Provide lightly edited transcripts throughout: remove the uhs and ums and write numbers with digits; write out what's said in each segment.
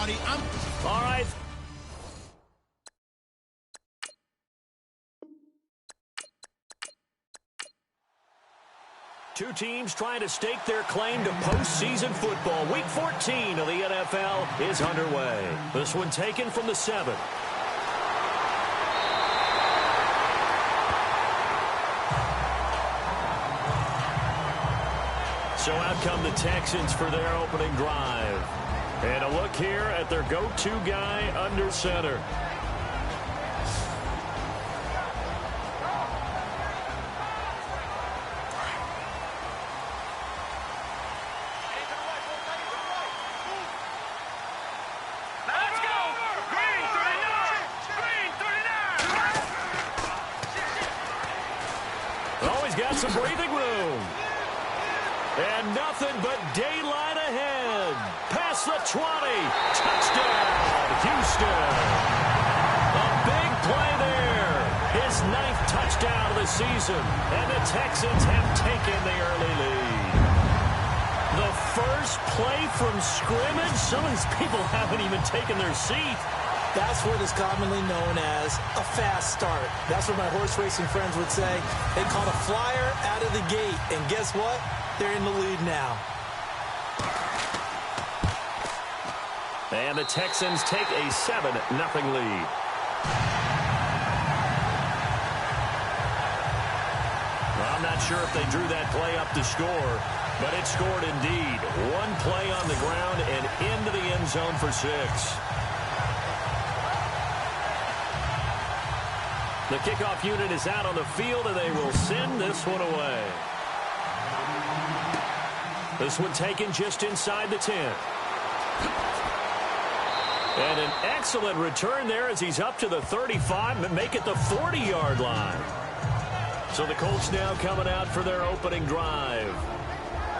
everybody. All right. Two teams trying to stake their claim to postseason football. Week 14 of the NFL is underway. This one taken from the 7. So out come the Texans for their opening drive. And a look here at their go-to guy under center. Got some breathing room. And nothing but daylight ahead. Past the 20. Touchdown, Houston. A big play there. His 9th touchdown of the season. And the Texans have taken the early lead. The first play from scrimmage. Some of these people haven't even taken their seat. That's what is commonly known as a fast start. That's what my horse racing friends would say. They caught a flyer out of the gate, and guess what? They're in the lead now. And the Texans take a 7-0 lead. Well, I'm not sure if they drew that play up to score, but it scored indeed. One play on the ground and into the end zone for 6. The kickoff unit is out on the field, and they will send this one away. This one taken just inside the 10. And an excellent return there as he's up to the 35 and make it the 40-yard line. So the Colts now coming out for their opening drive.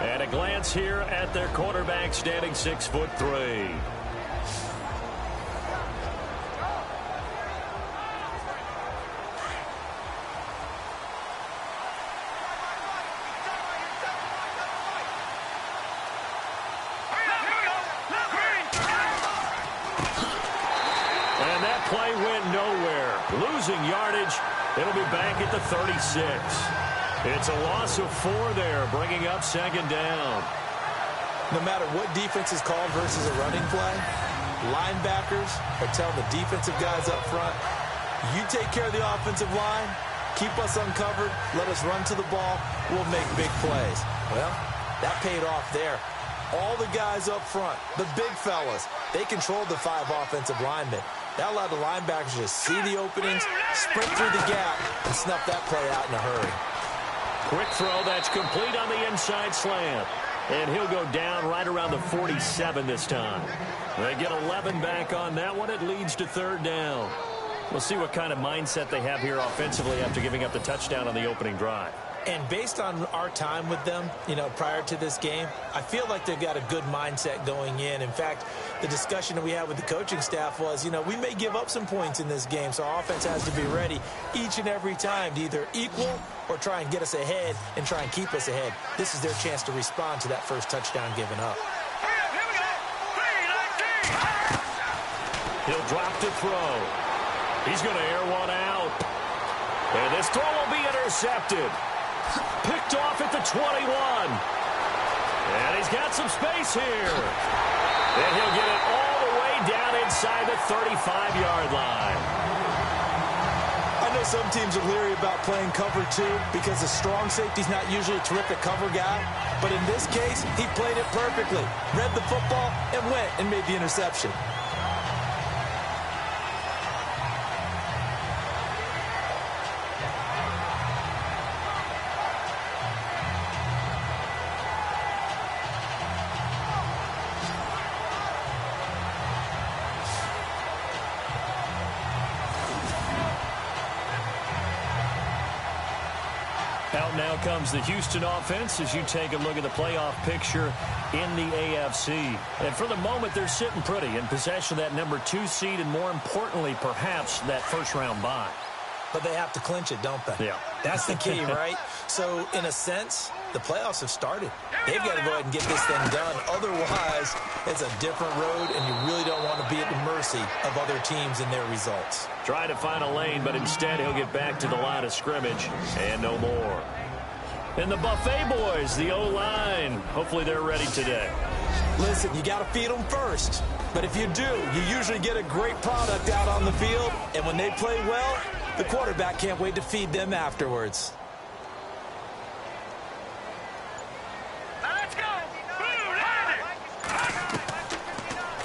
And a glance here at their quarterback standing 6'3". Play went nowhere. Losing yardage. It'll be back at the 36. It's a loss of 4 there, bringing up 2nd down. No matter what defense is called versus a running play, linebackers are telling the defensive guys up front, you take care of the offensive line, keep us uncovered, let us run to the ball, we'll make big plays. Well, that paid off there. All the guys up front, the big fellas, they controlled the 5 offensive linemen. That allowed the linebackers to see the openings, sprint through the gap, and snuff that play out in a hurry. Quick throw that's complete on the inside slant. And he'll go down right around the 47 this time. They get 11 back on that one. It leads to 3rd down. We'll see what kind of mindset they have here offensively after giving up the touchdown on the opening drive. And based on our time with them, prior to this game, I feel like they've got a good mindset going in. In fact, the discussion that we had with the coaching staff was, we may give up some points in this game, so our offense has to be ready each and every time to either equal or try and get us ahead and try and keep us ahead. This is their chance to respond to that first touchdown given up. He'll drop to throw. He's going to air one out. And this throw will be intercepted. Picked off at the 21. And he's got some space here. And he'll get it all the way down inside the 35-yard line. I know some teams are leery about playing cover 2 because the strong safety's not usually a terrific cover guy. But in this case, he played it perfectly. Read the football and went and made the interception. Out now comes the Houston offense as you take a look at the playoff picture in the AFC. And for the moment, they're sitting pretty in possession of that number 2 seed and, more importantly, perhaps that first-round bye. But they have to clinch it, don't they? Yeah. That's the key, right? So, in a sense, the playoffs have started. They've got to go ahead and get this thing done. Otherwise, it's a different road, and you really don't want to be at the mercy of other teams and their results. Trying to find a lane, but instead he'll get back to the line of scrimmage and no more. And the Buffet boys, the O-line, hopefully they're ready today. Listen, you got to feed them first. But if you do, you usually get a great product out on the field. And when they play well, the quarterback can't wait to feed them afterwards. Let's go.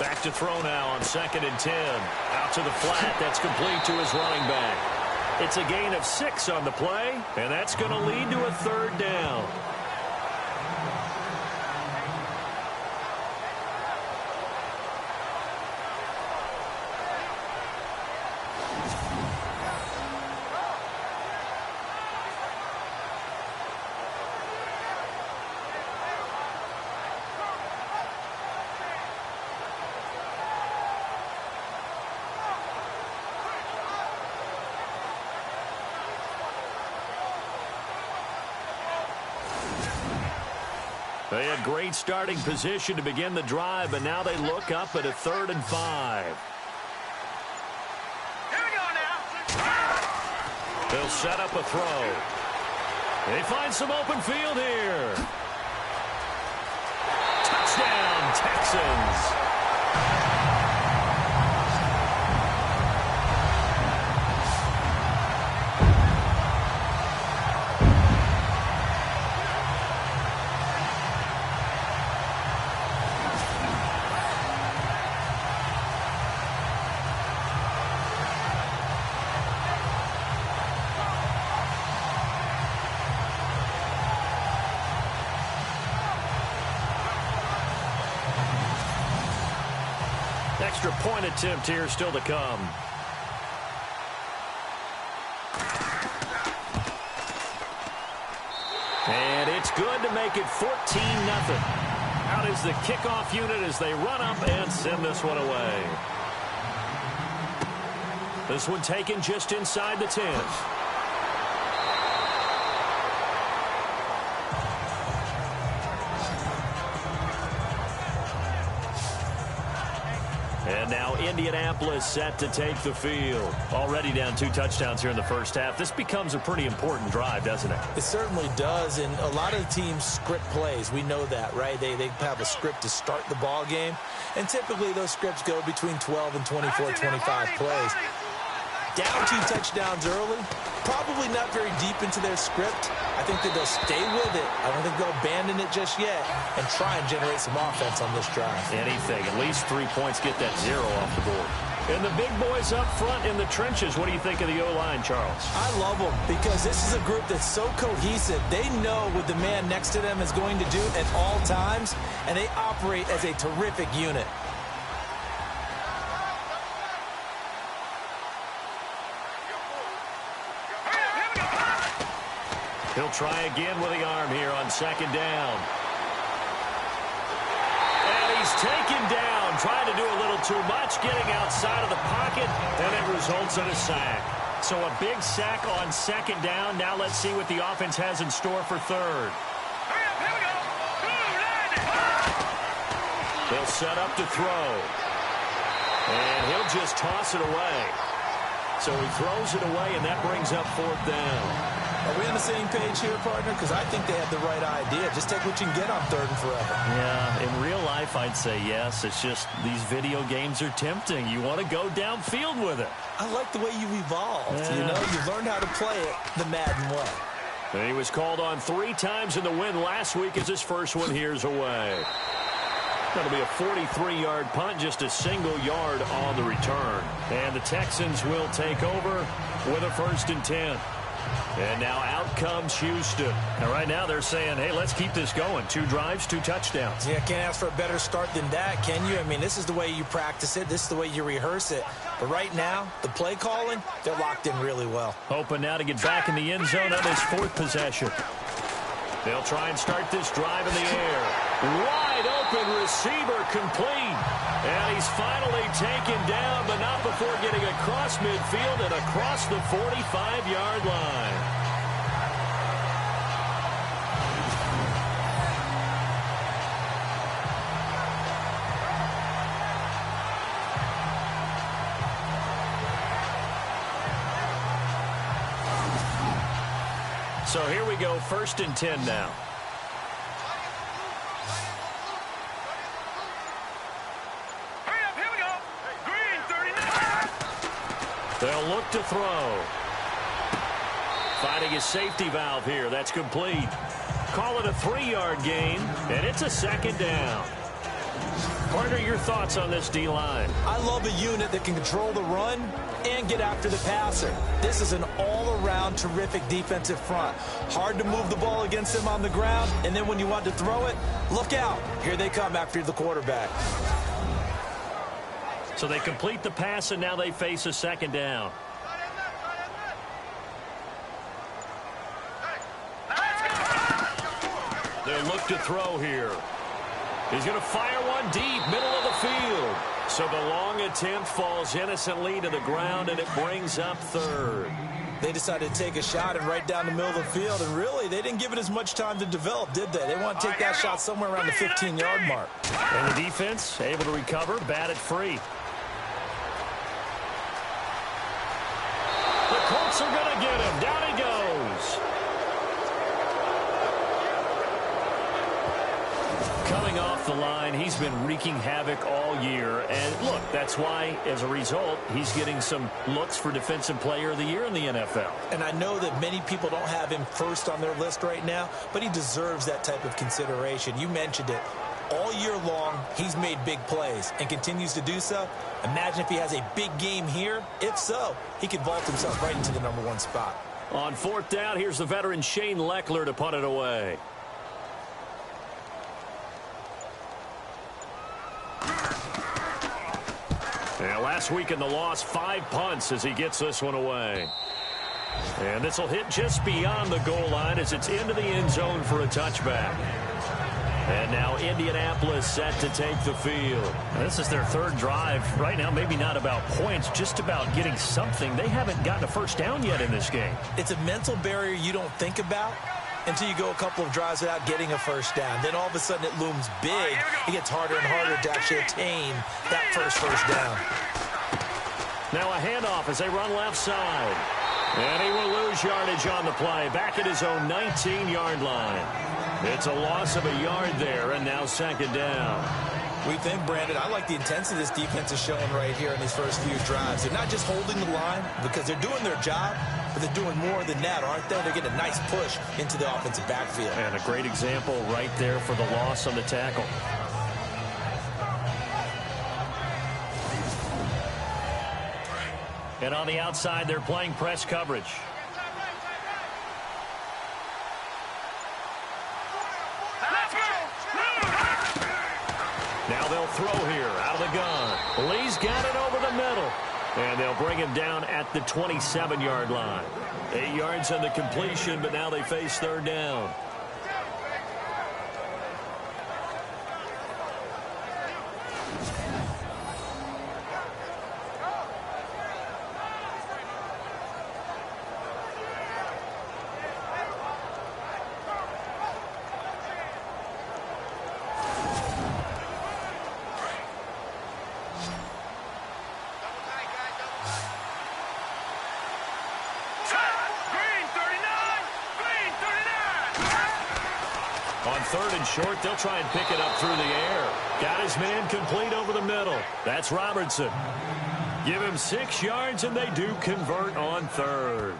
Back to throw now on 2nd and 10. Out to the flat. That's complete to his running back. It's a gain of 6 on the play, and that's going to lead to a 3rd down. They had great starting position to begin the drive, but now they look up at a 3rd and 5. Here we go now. They'll set up a throw. They find some open field here. Touchdown, Texans. Extra point attempt here still to come. And it's good to make it 14-0. Out is the kickoff unit as they run up and send this one away. This one taken just inside the 10. And now Indianapolis set to take the field. Already down 2 touchdowns here in the first half. This becomes a pretty important drive, doesn't it? It certainly does, and a lot of teams script plays. We know that, right? They have a script to start the ball game, and typically those scripts go between 12 and 24, 25 plays. Down 2 touchdowns early, probably not very deep into their script. I think that they'll stay with it. I don't think they'll abandon it just yet and try and generate some offense on this drive. Anything. At least 3 points, get that 0 off the board. And the big boys up front in the trenches. What do you think of the O-line, Charles? I love them because this is a group that's so cohesive. They know what the man next to them is going to do at all times, and they operate as a terrific unit. He'll try again with the arm here on 2nd down. And he's taken down, trying to do a little too much, getting outside of the pocket, and it results in a sack. So a big sack on 2nd down. Now let's see what the offense has in store for 3rd. They'll set up to throw. And he'll just toss it away. So he throws it away, and that brings up 4th down. Are we on the same page here, partner? Because I think they had the right idea. Just take what you can get on 3rd and forever. Yeah, in real life, I'd say yes. It's just these video games are tempting. You want to go downfield with it. I like the way you've evolved. Yeah. You know, you've learned how to play it the Madden way. And he was called on 3 times in the win last week as his first one here's away. That'll be a 43-yard punt, just a single yard on the return. And the Texans will take over with a 1st and 10. And now out comes Houston. And right now they're saying, hey, let's keep this going. 2 drives, 2 touchdowns. Yeah, can't ask for a better start than that, can you? I mean, this is the way you practice it. This is the way you rehearse it. But right now, the play calling, they're locked in really well. Hoping now to get back in the end zone on his 4th possession. They'll try and start this drive in the air. Wide open receiver complete. And he's finally taken down, but not before getting across midfield and across the 45-yard line. So here we go, 1st and 10 now. They'll look to throw. Finding his safety valve here. That's complete. Call it a 3-yard gain, and it's a 2nd down. Partner, your thoughts on this D-line? I love a unit that can control the run and get after the passer. This is an all-around terrific defensive front. Hard to move the ball against them on the ground, and then when you want to throw it, look out. Here they come after the quarterback. So they complete the pass, and now they face a 2nd down. They'll look to throw here. He's going to fire one deep, middle of the field. So the long attempt falls innocently to the ground, and it brings up 3rd. They decided to take a shot and right down the middle of the field, and really, they didn't give it as much time to develop, did they? They want to take that shot somewhere around the 15-yard mark. And the defense able to recover, bat it free. The Colts are going to get him. Down he goes. Coming off the line, he's been wreaking havoc all year. And look, that's why, as a result, he's getting some looks for Defensive Player of the Year in the NFL. And I know that many people don't have him first on their list right now, but he deserves that type of consideration. You mentioned it. All year long, he's made big plays and continues to do so. Imagine if he has a big game here. If so, he could vault himself right into the #1 spot. On 4th down, here's the veteran Shane Leckler to punt it away. And last week in the loss, 5 punts as he gets this one away. And this will hit just beyond the goal line as it's into the end zone for a touchback. And now Indianapolis set to take the field. Now, this is their 3rd drive. Right now, maybe not about points, just about getting something. They haven't gotten a 1st down yet in this game. It's a mental barrier you don't think about until you go a couple of drives without getting a 1st down. Then all of a sudden it looms big. It gets harder and harder to actually attain that first down. Now a handoff as they run left side. And he will lose yardage on the play. Back at his own 19-yard line. It's a loss of a yard there, and now 2nd down. We think, Brandon, I like the intensity this defense is showing right here in these first few drives. They're not just holding the line because they're doing their job, but they're doing more than that, aren't they? They're getting a nice push into the offensive backfield. And a great example right there for the loss on the tackle. And on the outside, they're playing press coverage. Now they'll throw here out of the gun. Lee's got it over the middle. And they'll bring him down at the 27-yard line. 8 yards on the completion, but now they face 3rd down. On 3rd and short, they'll try and pick it up through the air. Got his man complete over the middle. That's Robertson. Give him 6 yards, and they do convert on 3rd.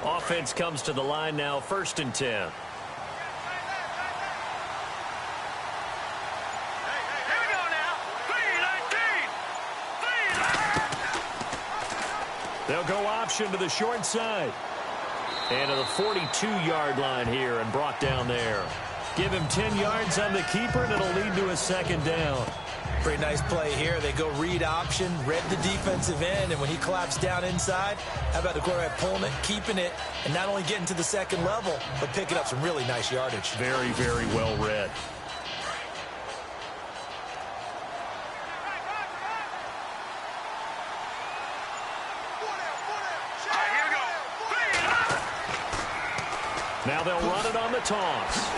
Offense comes to the line now, 1st and 10. They'll go option to the short side. And to the 42-yard line here and brought down there. Give him 10 yards on the keeper, and it'll lead to a 2nd down. Pretty nice play here. They go read option, read the defensive end, and when he claps down inside, how about the quarterback pulling it, keeping it, and not only getting to the 2nd level, but picking up some really nice yardage. Very, very well read. Now they'll run it on the toss.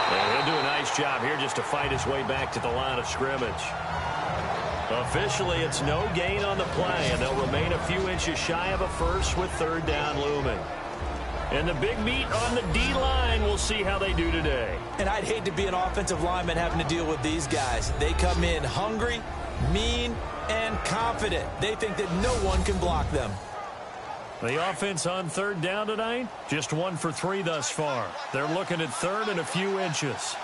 And he'll do a nice job here just to fight his way back to the line of scrimmage. Officially, it's no gain on the play, and they'll remain a few inches shy of a first with third down looming. And the big meat on the D-line, we'll see how they do today. And I'd hate to be an offensive lineman having to deal with these guys. They come in hungry, mean, and confident. They think that no one can block them. The offense on third down tonight, just 1 for 3 thus far. They're looking at third and a few inches.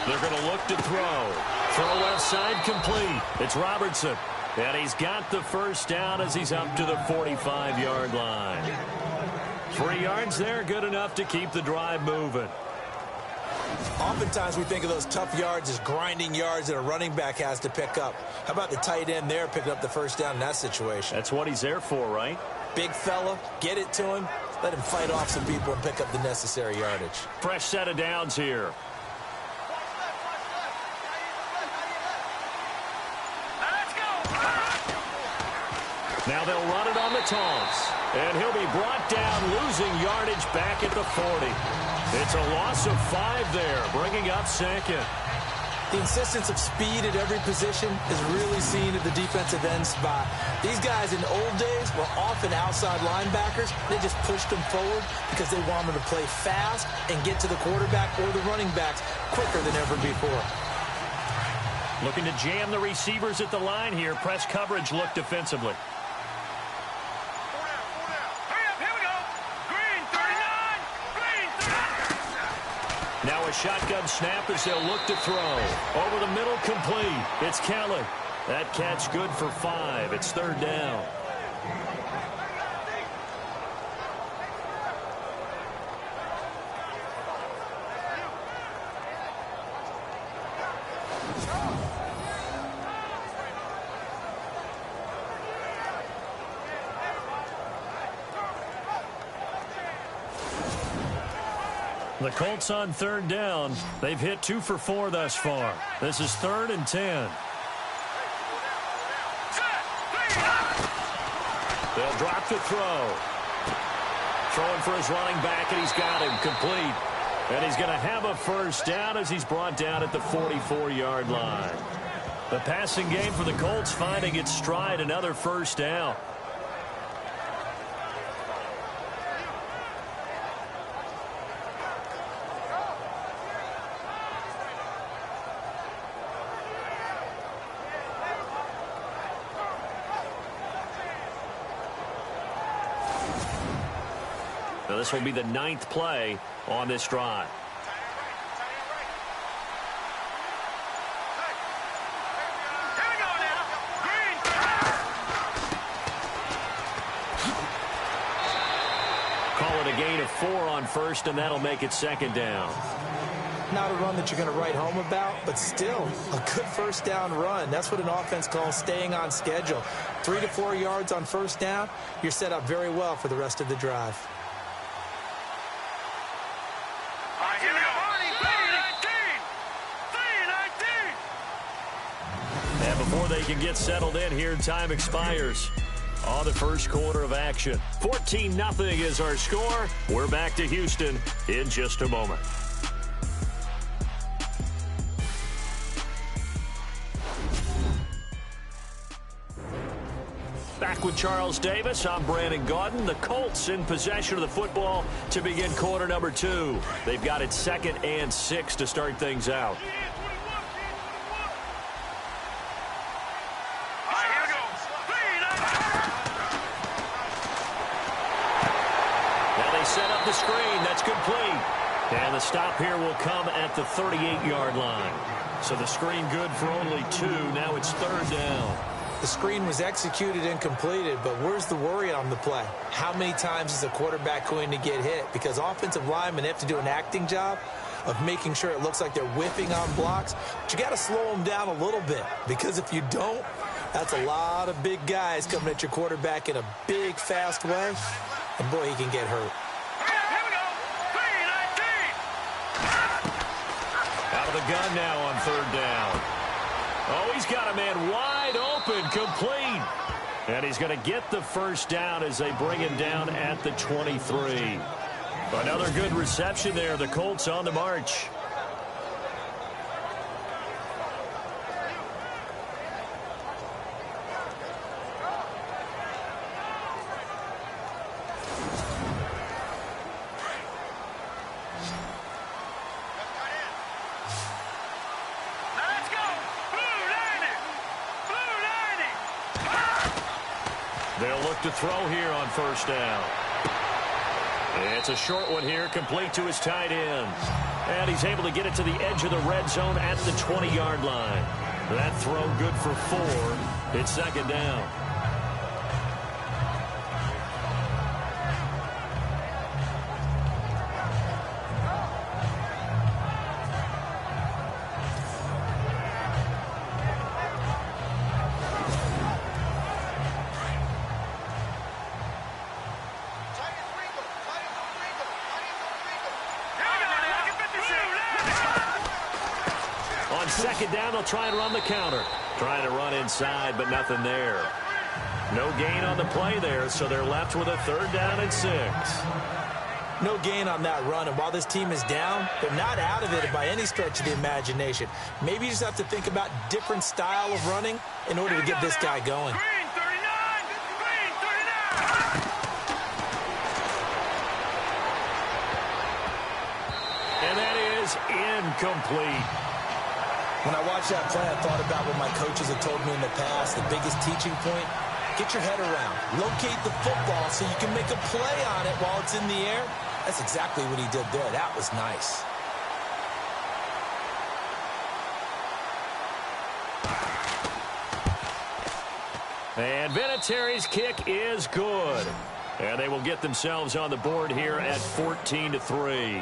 They're going to look to throw. Throw left side complete. It's Robertson. And he's got the first down as he's up to the 45-yard line. 3 yards there, good enough to keep the drive moving. Oftentimes we think of those tough yards as grinding yards that a running back has to pick up. How about the tight end there picking up the first down in that situation? That's what he's there for, right? Big fella, get it to him, let him fight off some people and pick up the necessary yardage. Fresh set of downs here. Now they'll run it on the toss. And he'll be brought down, losing yardage back at the 40. It's a loss of 5 there, bringing up second. The insistence of speed at every position is really seen at the defensive end spot. These guys in the old days were often outside linebackers. They just pushed them forward because they wanted them to play fast and get to the quarterback or the running backs quicker than ever before. Looking to jam the receivers at the line here. Press coverage look defensively. Now a shotgun snap as they'll look to throw. Over the middle, complete. It's Kelly. That catch good for 5. It's third down. The Colts on third down. They've hit 2 for 4 thus far. This is 3rd and 10. They'll drop the throw. Throwing for his running back, and he's got him complete. And he's going to have a first down as he's brought down at the 44-yard line. The passing game for the Colts finding its stride, another first down. Now this will be the 9th play on this drive. Call it a gain of 4 on first, and that'll make it 2nd down. Not a run that you're going to write home about, but still a good first down run. That's what an offense calls staying on schedule. 3 to 4 yards on first down, you're set up very well for the rest of the drive. And before they can get settled in here, time expires on the first quarter of action. 14-0 is our score. We're back to Houston in just a moment. Back with Charles Davis, I'm Brandon Gaudin. The Colts in possession of the football to begin quarter number 2. They've got it 2nd and 6 to start things out. Now they set up the screen. That's complete. And the stop here will come at the 38-yard line. So the screen good for only 2. Now it's 3rd down. The screen was executed and completed, but where's the worry on the play? How many times is a quarterback going to get hit? Because offensive linemen have to do an acting job of making sure it looks like they're whiffing on blocks. But you got to slow them down a little bit, because if you don't, that's a lot of big guys coming at your quarterback in a big, fast way. And boy, he can get hurt. Out of the gun now on 3rd down. Oh, he's got a man wide open, complete. And he's going to get the first down as they bring him down at the 23. Another good reception there. The Colts on the march. They'll look to throw here on first down. It's a short one here, complete to his tight end. And he's able to get it to the edge of the red zone at the 20-yard line. That throw good for 4. It's second down. On second down, they'll try and run the counter. Trying to run inside, but nothing there. No gain on the play there, so they're left with a 3rd down and 6. No gain on that run, and while this team is down, they're not out of it by any stretch of the imagination. Maybe you just have to think about different style of running in order to get this guy going. Green 39! Green 39! And that is incomplete. When I watched that play, I thought about what my coaches had told me in the past. The biggest teaching point, get your head around. Locate the football so you can make a play on it while it's in the air. That's exactly what he did there. That was nice. And Vinatieri's kick is good. And they will get themselves on the board here at 14-3.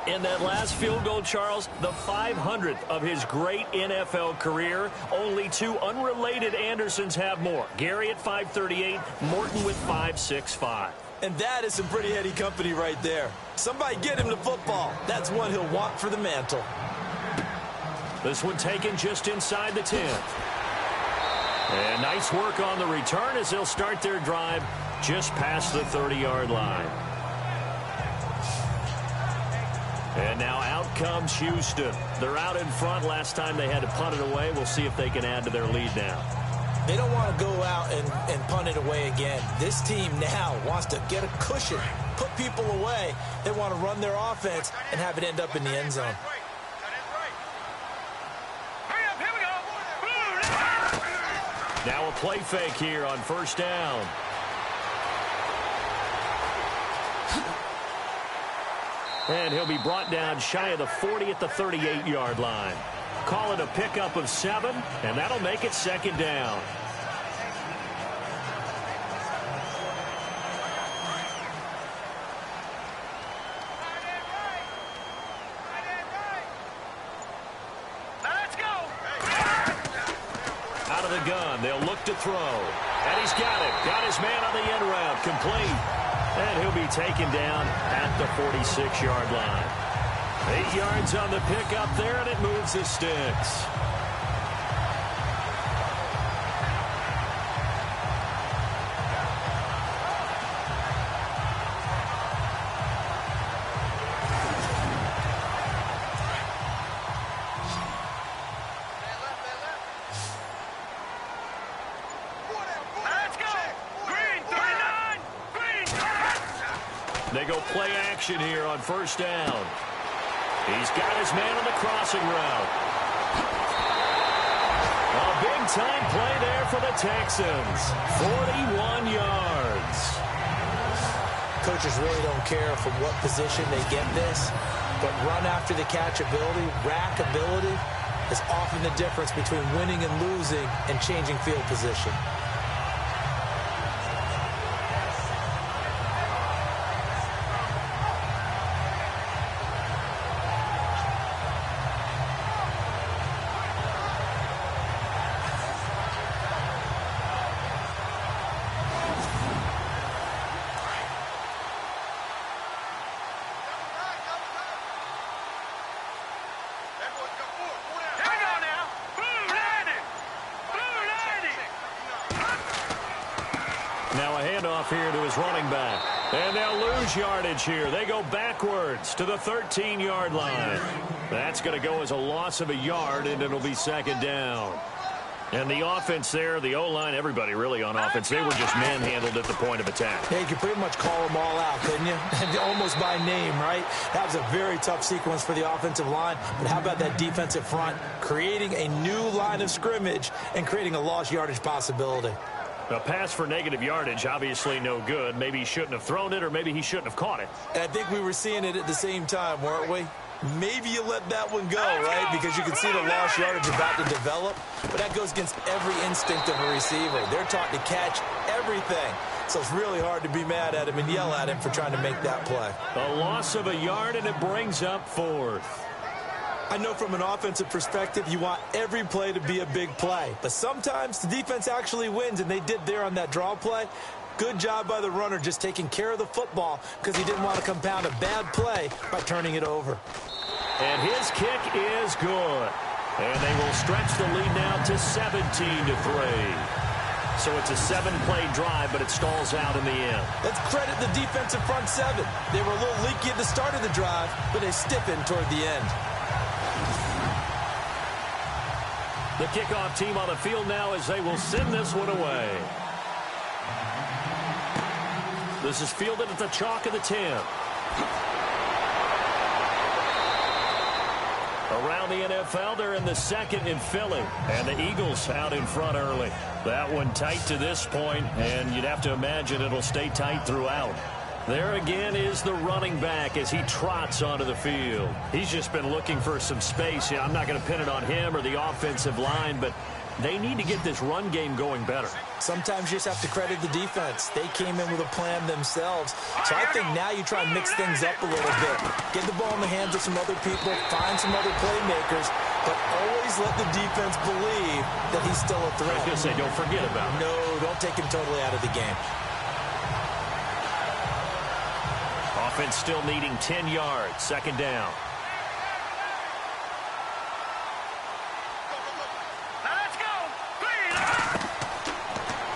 In that last field goal, Charles, the 500th of his great NFL career. Only 2 unrelated Andersons have more. Gary at 538, Morton with 565. And that is some pretty heady company right there. Somebody get him the football. That's one he'll want for the mantle. This one taken just inside the 10th. And nice work on the return as they'll start their drive just past the 30-yard line. And now out comes Houston. They're out in front. Last time they had to punt it away. We'll see if they can add to their lead now. They don't want to go out and punt it away again. This team now wants to get a cushion, put people away. They want to run their offense and have it end up in the end zone. Now a play fake here on first down. And he'll be brought down shy of the 40 at the 38-yard line. Call it a pickup of 7, and that'll make it second down. Out of the gun, they'll look to throw. And he's got it. Got his man on the end route. Complete. And he'll be taken down at the 46-yard line. 8 yards on the pickup there, and it moves the sticks. They go play action here on first down. He's got his man on the crossing route. A big-time play there for the Texans. 41 yards. Coaches really don't care from what position they get this, but run after the catch ability, rack ability, is often the difference between winning and losing and changing field position. Now a handoff here to his running back. And they'll lose yardage here. They go backwards to the 13-yard line. That's going to go as a loss of a yard, and it'll be second down. And the offense there, the O-line, everybody really on offense, they were just manhandled at the point of attack. Yeah, you could pretty much call them all out, couldn't you? Almost by name, right? That was a very tough sequence for the offensive line. But how about that defensive front creating a new line of scrimmage and creating a lost yardage possibility? A pass for negative yardage, obviously no good. Maybe he shouldn't have thrown it, or maybe he shouldn't have caught it. And I think we were seeing it at the same time, weren't we? Maybe you let that one go, right? Because you can see the lost yardage about to develop. But that goes against every instinct of a receiver. They're taught to catch everything. So it's really hard to be mad at him and yell at him for trying to make that play. A loss of a yard, and it brings up fourth. I know from an offensive perspective, you want every play to be a big play. But sometimes the defense actually wins, and they did there on that draw play. Good job by the runner just taking care of the football because he didn't want to compound a bad play by turning it over. And his kick is good. And they will stretch the lead now to 17-3. So it's a 7-play drive, but it stalls out in the end. Let's credit the defensive front seven. They were a little leaky at the start of the drive, but they stiffened toward the end. The kickoff team on the field now as they will send this one away. This is fielded at the chalk of the 10. Around the NFL, they're in the second in Philly. And the Eagles out in front early. That one tight to this point, and you'd have to imagine it'll stay tight throughout. There again is the running back as he trots onto the field. He's just been looking for some space. Yeah, I'm not going to pin it on him or the offensive line, but they need to get this run game going better. Sometimes you just have to credit the defense. They came in with a plan themselves. So I think now you try and mix things up a little bit. Get the ball in the hands of some other people, find some other playmakers, but always let the defense believe that he's still a threat. I was going to say, don't forget about him. No, don't take him totally out of the game. Offense still needing 10 yards. Second down.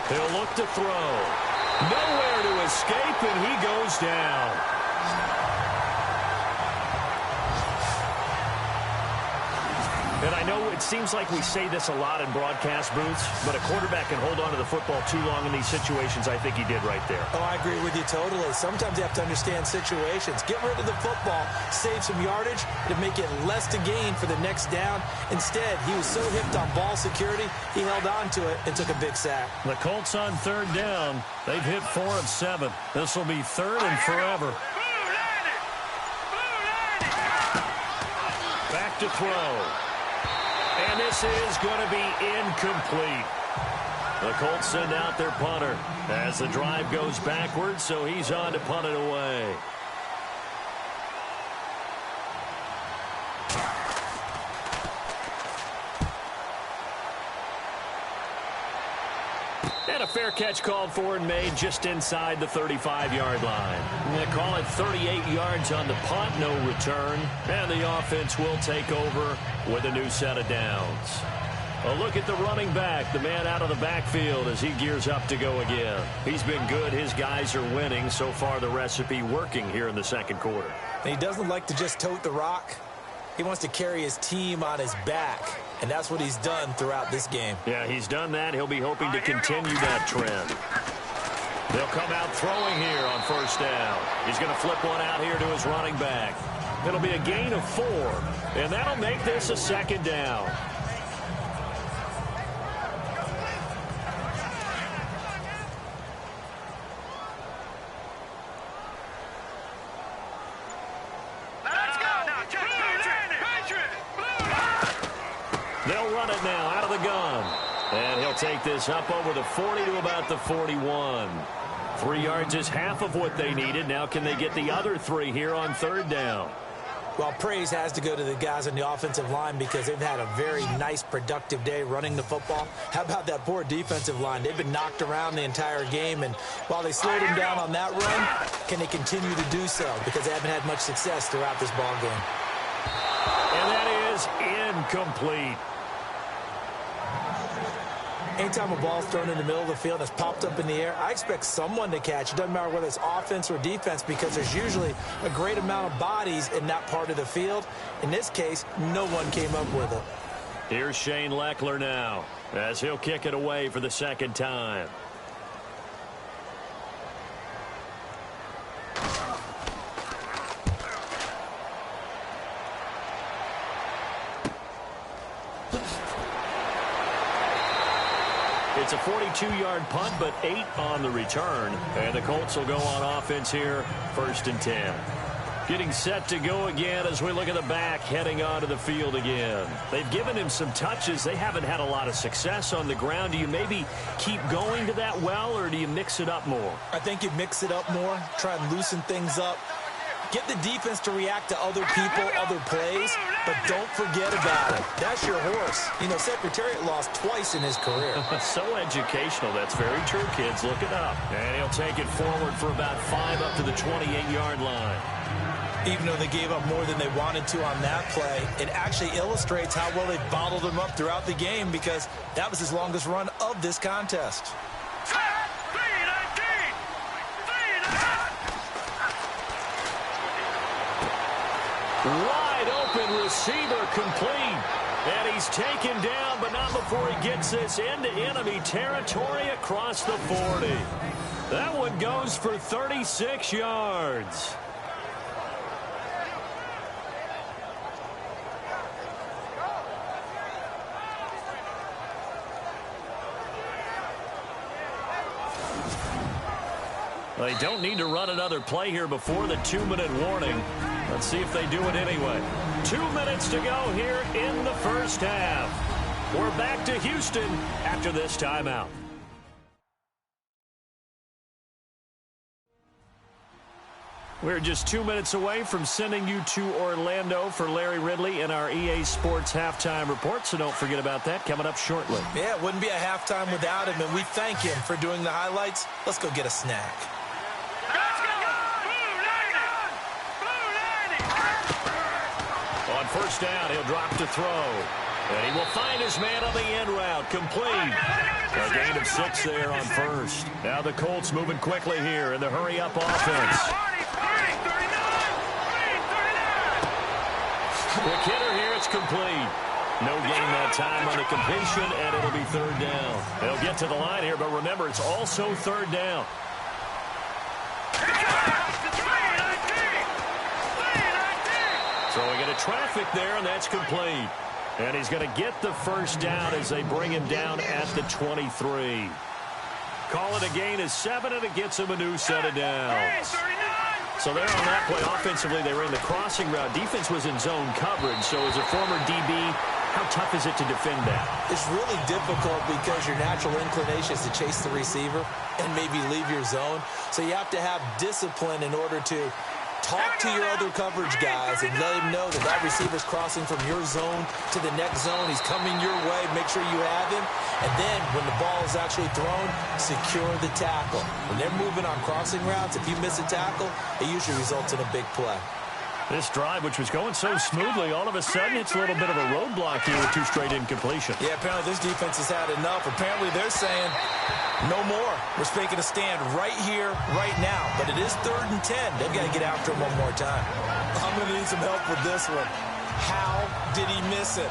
He'll look to throw. Nowhere to escape, and he goes down. And I know it seems like we say this a lot in broadcast booths, but a quarterback can hold on to the football too long in these situations. I think he did right there. Oh, I agree with you totally. Sometimes you have to understand situations. Get rid of the football, save some yardage to make it less to gain for the next down. Instead, he was so hipped on ball security, he held on to it and took a big sack. The Colts on third down. They've hit 4 of 7. This will be third and forever. Back to throw. And this is going to be incomplete. The Colts send out their punter as the drive goes backwards, so he's on to punt it away. And a fair catch called for and made just inside the 35-yard line. They call it 38 yards on the punt, no return. And the offense will take over with a new set of downs. A look at the running back, the man out of the backfield as he gears up to go again. He's been good. His guys are winning. So far, the recipe working here in the second quarter. And he doesn't like to just tote the rock. He wants to carry his team on his back. And that's what he's done throughout this game. Yeah, he's done that. He'll be hoping to continue that trend. They'll come out throwing here on first down. He's going to flip one out here to his running back. It'll be a gain of 4, and that'll make this a second down. They'll run it now out of the gun. And he'll take this up over the 40 to about the 41. 3 yards is half of what they needed. Now can they get the other 3 here on third down? Well, praise has to go to the guys on the offensive line because they've had a very nice, productive day running the football. How about that poor defensive line? They've been knocked around the entire game, and while they slowed them down on that run, can they continue to do so? Because they haven't had much success throughout this ball game. And that is incomplete. Anytime a ball's thrown in the middle of the field and it's popped up in the air, I expect someone to catch. It doesn't matter whether it's offense or defense because there's usually a great amount of bodies in that part of the field. In this case, no one came up with it. Here's Shane Leckler now as he'll kick it away for the second time. It's a 42-yard punt, but 8 on the return. And the Colts will go on offense here, 1st and 10. Getting set to go again as we look at the back, heading onto the field again. They've given him some touches. They haven't had a lot of success on the ground. Do you maybe keep going to that well, or do you mix it up more? I think you mix it up more, try and loosen things up. Get the defense to react to other people, other plays, but don't forget about it. That's your horse. You know, Secretariat lost twice in his career. So educational. That's very true, kids. Look it up. And he'll take it forward for about 5 up to the 28-yard line. Even though they gave up more than they wanted to on that play, it actually illustrates how well they bottled him up throughout the game because that was his longest run of this contest. Wide open receiver complete. And he's taken down, but not before he gets this into enemy territory across the 40. That one goes for 36 yards. They don't need to run another play here before the 2-minute warning. Let's see if they do it anyway. 2 minutes to go here in the first half. We're back to Houston after this timeout. We're just 2 minutes away from sending you to Orlando for Larry Ridley in our EA Sports Halftime Report, so don't forget about that coming up shortly. Yeah, it wouldn't be a halftime without him, and we thank him for doing the highlights. Let's go get a snack. On first down, he'll drop to throw. And he will find his man on the end route. Complete. A gain of 6 there on first. Now the Colts moving quickly here in the hurry-up offense. Quick hitter here, it's complete. No gain that time on the completion, and it'll be 3rd down. They'll get to the line here, but remember, it's also 3rd down. Throwing into traffic there, and that's complete. And he's going to get the first down as they bring him down at the 23. Call it a gain of 7, and it gets him a new set of downs. So there on that play, offensively, they were in the crossing route. Defense was in zone coverage. So as a former DB, how tough is it to defend that? It's really difficult because your natural inclination is to chase the receiver and maybe leave your zone. So you have to have discipline in order to talk to your other coverage guys and let him know that that receiver's crossing from your zone to the next zone. He's coming your way. Make sure you have him. And then when the ball is actually thrown, secure the tackle. When they're moving on crossing routes, if you miss a tackle, it usually results in a big play. This drive, which was going so smoothly, all of a sudden it's a little bit of a roadblock here with 2 straight incompletions. Yeah, apparently this defense has had enough. Apparently they're saying no more. We're making a stand right here, right now. But it is 3rd and 10. They've got to get after him one more time. I'm going to need some help with this one. How did he miss it?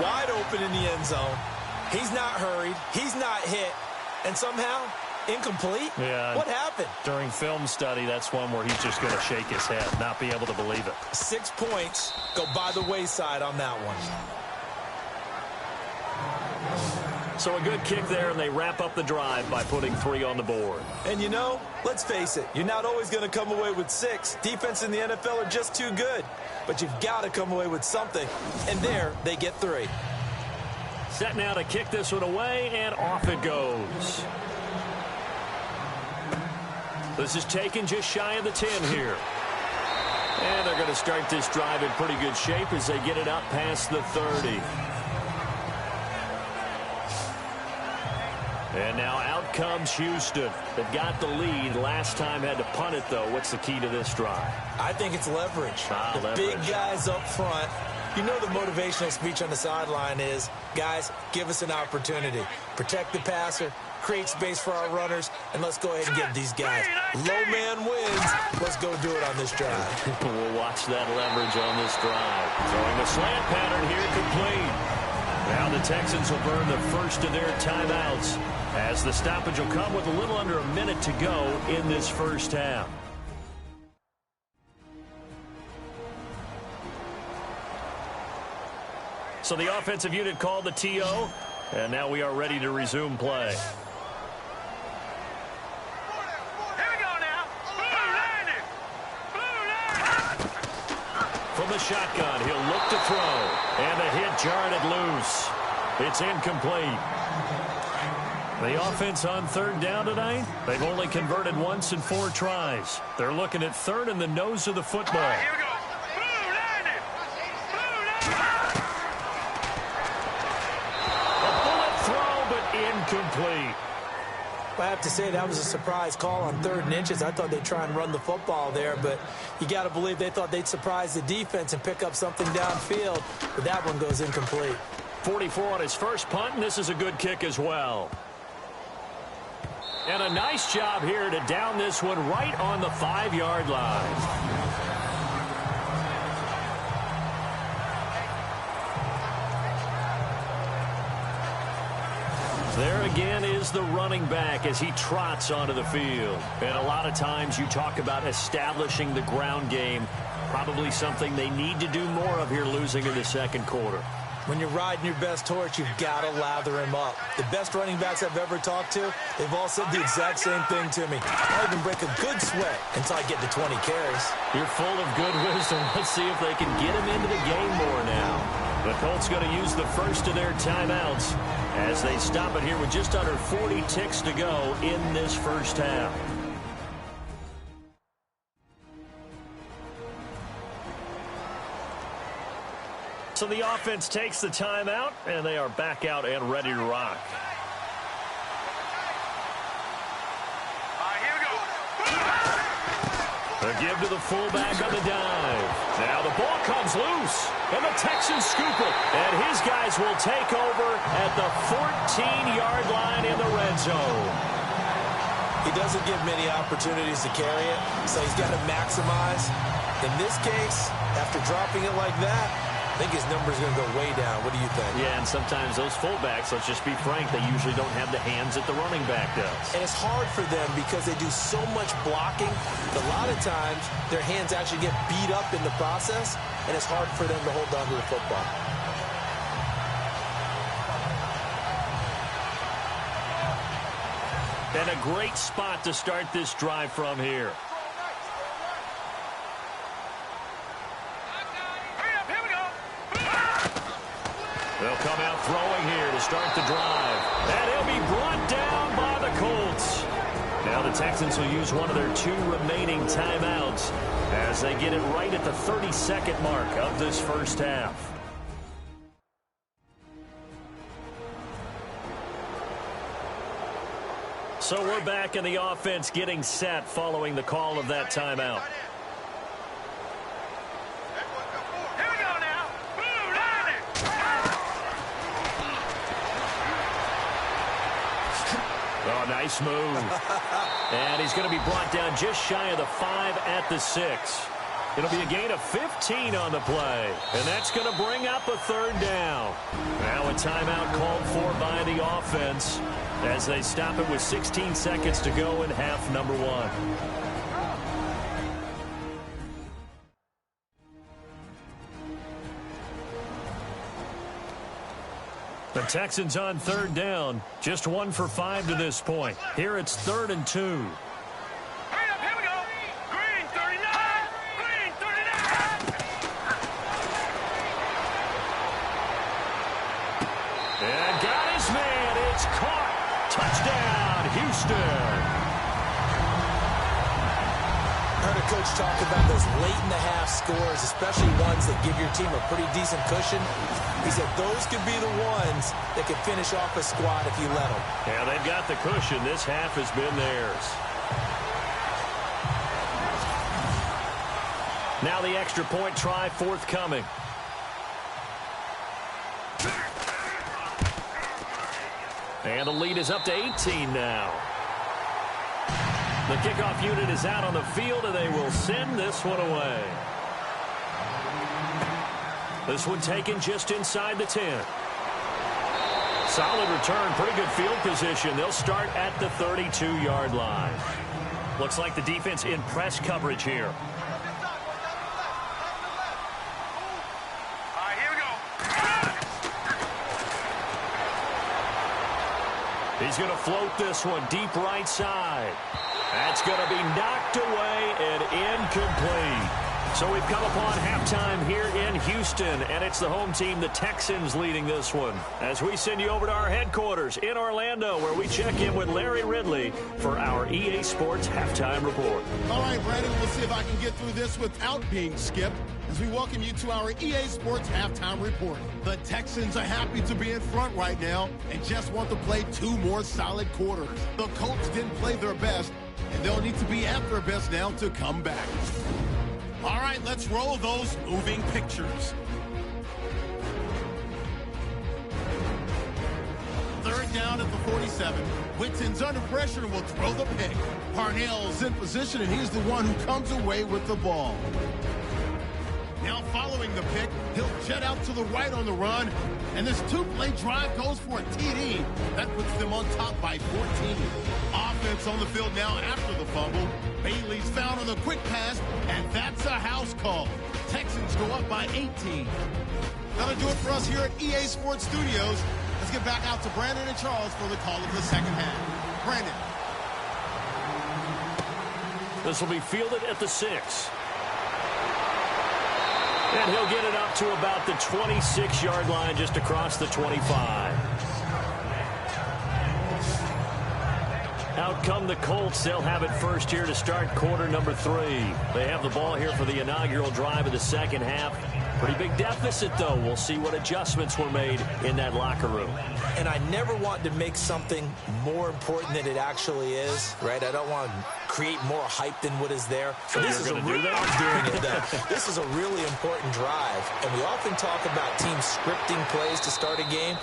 Wide open in the end zone. He's not hurried. He's not hit. And somehow, incomplete? Yeah. What happened? During film study, that's one where he's just going to shake his head, not be able to believe it. 6 points go by the wayside on that one. So a good kick there, and they wrap up the drive by putting 3 on the board. And you know, let's face it, you're not always going to come away with 6. Defense in the NFL are just too good. But you've got to come away with something. And there, they get 3. Set now to kick this one away, and off it goes. This is taken just shy of the 10 here. And they're going to start this drive in pretty good shape as they get it up past the 30. And now out comes Houston. They've got the lead. Last time had to punt it, though. What's the key to this drive? I think it's leverage. The leverage. Big guys up front You know the motivational speech on the sideline is, guys, give us an opportunity. Protect the passer, create space for our runners, and let's go ahead and get these guys. Low man wins. Let's go do it on this drive. We'll watch that leverage on this drive. Throwing the slant pattern here, complete. Now the Texans will burn the first of their timeouts as the stoppage will come with a little under a minute to go in this first half. So the offensive unit called the TO, and now we are ready to resume play. Here we go now. Blue line. From the shotgun, he'll look to throw, and the hit jarred it loose. It's incomplete. The offense on third down tonight, they've only converted once in 4 tries. They're looking at third in the nose of the football. Here we go. Complete. I have to say that was a surprise call on 3rd and inches. I thought they'd try and run the football there, but you got to believe they thought they'd surprise the defense and pick up something downfield, but that one goes incomplete. 44 on his first punt, and this is a good kick as well. And a nice job here to down this one right on the 5-yard line. There again is the running back as he trots onto the field. And a lot of times you talk about establishing the ground game. Probably something they need to do more of here losing in the second quarter. When you're riding your best horse, you've got to lather him up. The best running backs I've ever talked to, they've all said the exact same thing to me. I'll even break a good sweat until I get to 20 carries. You're full of good wisdom. Let's see if they can get him into the game more now. The Colts going to use the first of their timeouts as they stop it here with just under 40 ticks to go in this first half. So the offense takes the timeout, and they are back out and ready to rock. Here we go. A give to the fullback on the dive. Now the ball comes loose, and the Texans scoop it. And his guys will take over at the 14-yard line in the red zone. He doesn't give many opportunities to carry it, so he's got to maximize. In this case, after dropping it like that, I think his number's going to go way down. What do you think? Yeah, and sometimes those fullbacks, let's just be frank, they usually don't have the hands that the running back does. And it's hard for them because they do so much blocking. A lot of times, their hands actually get beat up in the process, and it's hard for them to hold on to the football. And a great spot to start this drive from here. They'll come out throwing here to start the drive. And he'll be brought down by the Colts. Now the Texans will use one of their 2 remaining timeouts as they get it right at the 32nd mark of this first half. So we're back in the offense getting set following the call of that timeout. Oh, nice move. And he's going to be brought down just shy of the 5 at the 6. It'll be a gain of 15 on the play. And that's going to bring up a 3rd down. Now a timeout called for by the offense as they stop it with 16 seconds to go in half number 1. The Texans on 3rd down, just 1 for 5 to this point. Here it's 3rd and 2. Hurry up, here we go. Green 39. Green 39. And got his man. It's caught. Touchdown, Houston. Heard a coach talk about those late-in-the-half scores, especially ones that give your team a pretty decent cushion. He said those could be the ones that could finish off a squad if you let them. Yeah, they've got the cushion. This half has been theirs. Now the extra point try forthcoming. And the lead is up to 18 now. The kickoff unit is out on the field, and they will send this one away. This one taken just inside the 10. Solid return, pretty good field position. They'll start at the 32-yard line. Looks like the defense in press coverage here. He's going to float this one deep right side. That's going to be knocked away and incomplete. So we've come upon halftime here in Houston, and it's the home team, the Texans, leading this one. As we send you over to our headquarters in Orlando, where we check in with Larry Ridley for our EA Sports Halftime Report. All right, Brandon, we'll see if I can get through this without being skipped as we welcome you to our EA Sports Halftime Report. The Texans are happy to be in front right now and just want to play 2 more solid quarters. The Colts didn't play their best, and they'll need to be at their best now to come back. All right, let's roll those moving pictures. Third down at the 47. Whitten's under pressure and will throw the pick. Parnell's in position, and he's the one who comes away with the ball. Now following the pick, he'll jet out to the right on the run, and this 2-play drive goes for a TD. That puts them on top by 14. Offense on the field now after the fumble. Bailey's found on the quick pass, and that's a house call. Texans go up by 18. That'll do it for us here at EA Sports Studios. Let's get back out to Brandon and Charles for the call of the second half. Brandon. This will be fielded at the 6. And he'll get it up to about the 26-yard line, just across the 25. Out come the Colts. They'll have it first here to start quarter number 3. They have the ball here for the inaugural drive of the second half. Pretty big deficit, though. We'll see what adjustments were made in that locker room. And I never want to make something more important than it actually is, right? I don't want to create more hype than what is there. So this is I'm doing it, though. This is a really important drive, and we often talk about teams scripting plays to start a game.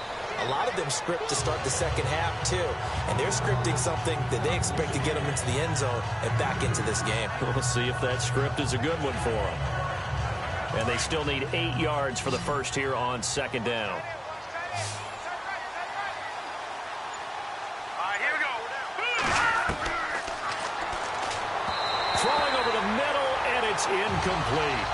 A lot of them script to start the second half, too. And they're scripting something that they expect to get them into the end zone and back into this game. We'll see if that script is a good one for them. And they still need 8 yards for the first here on second down. Here we go. Throwing over the middle, and it's incomplete.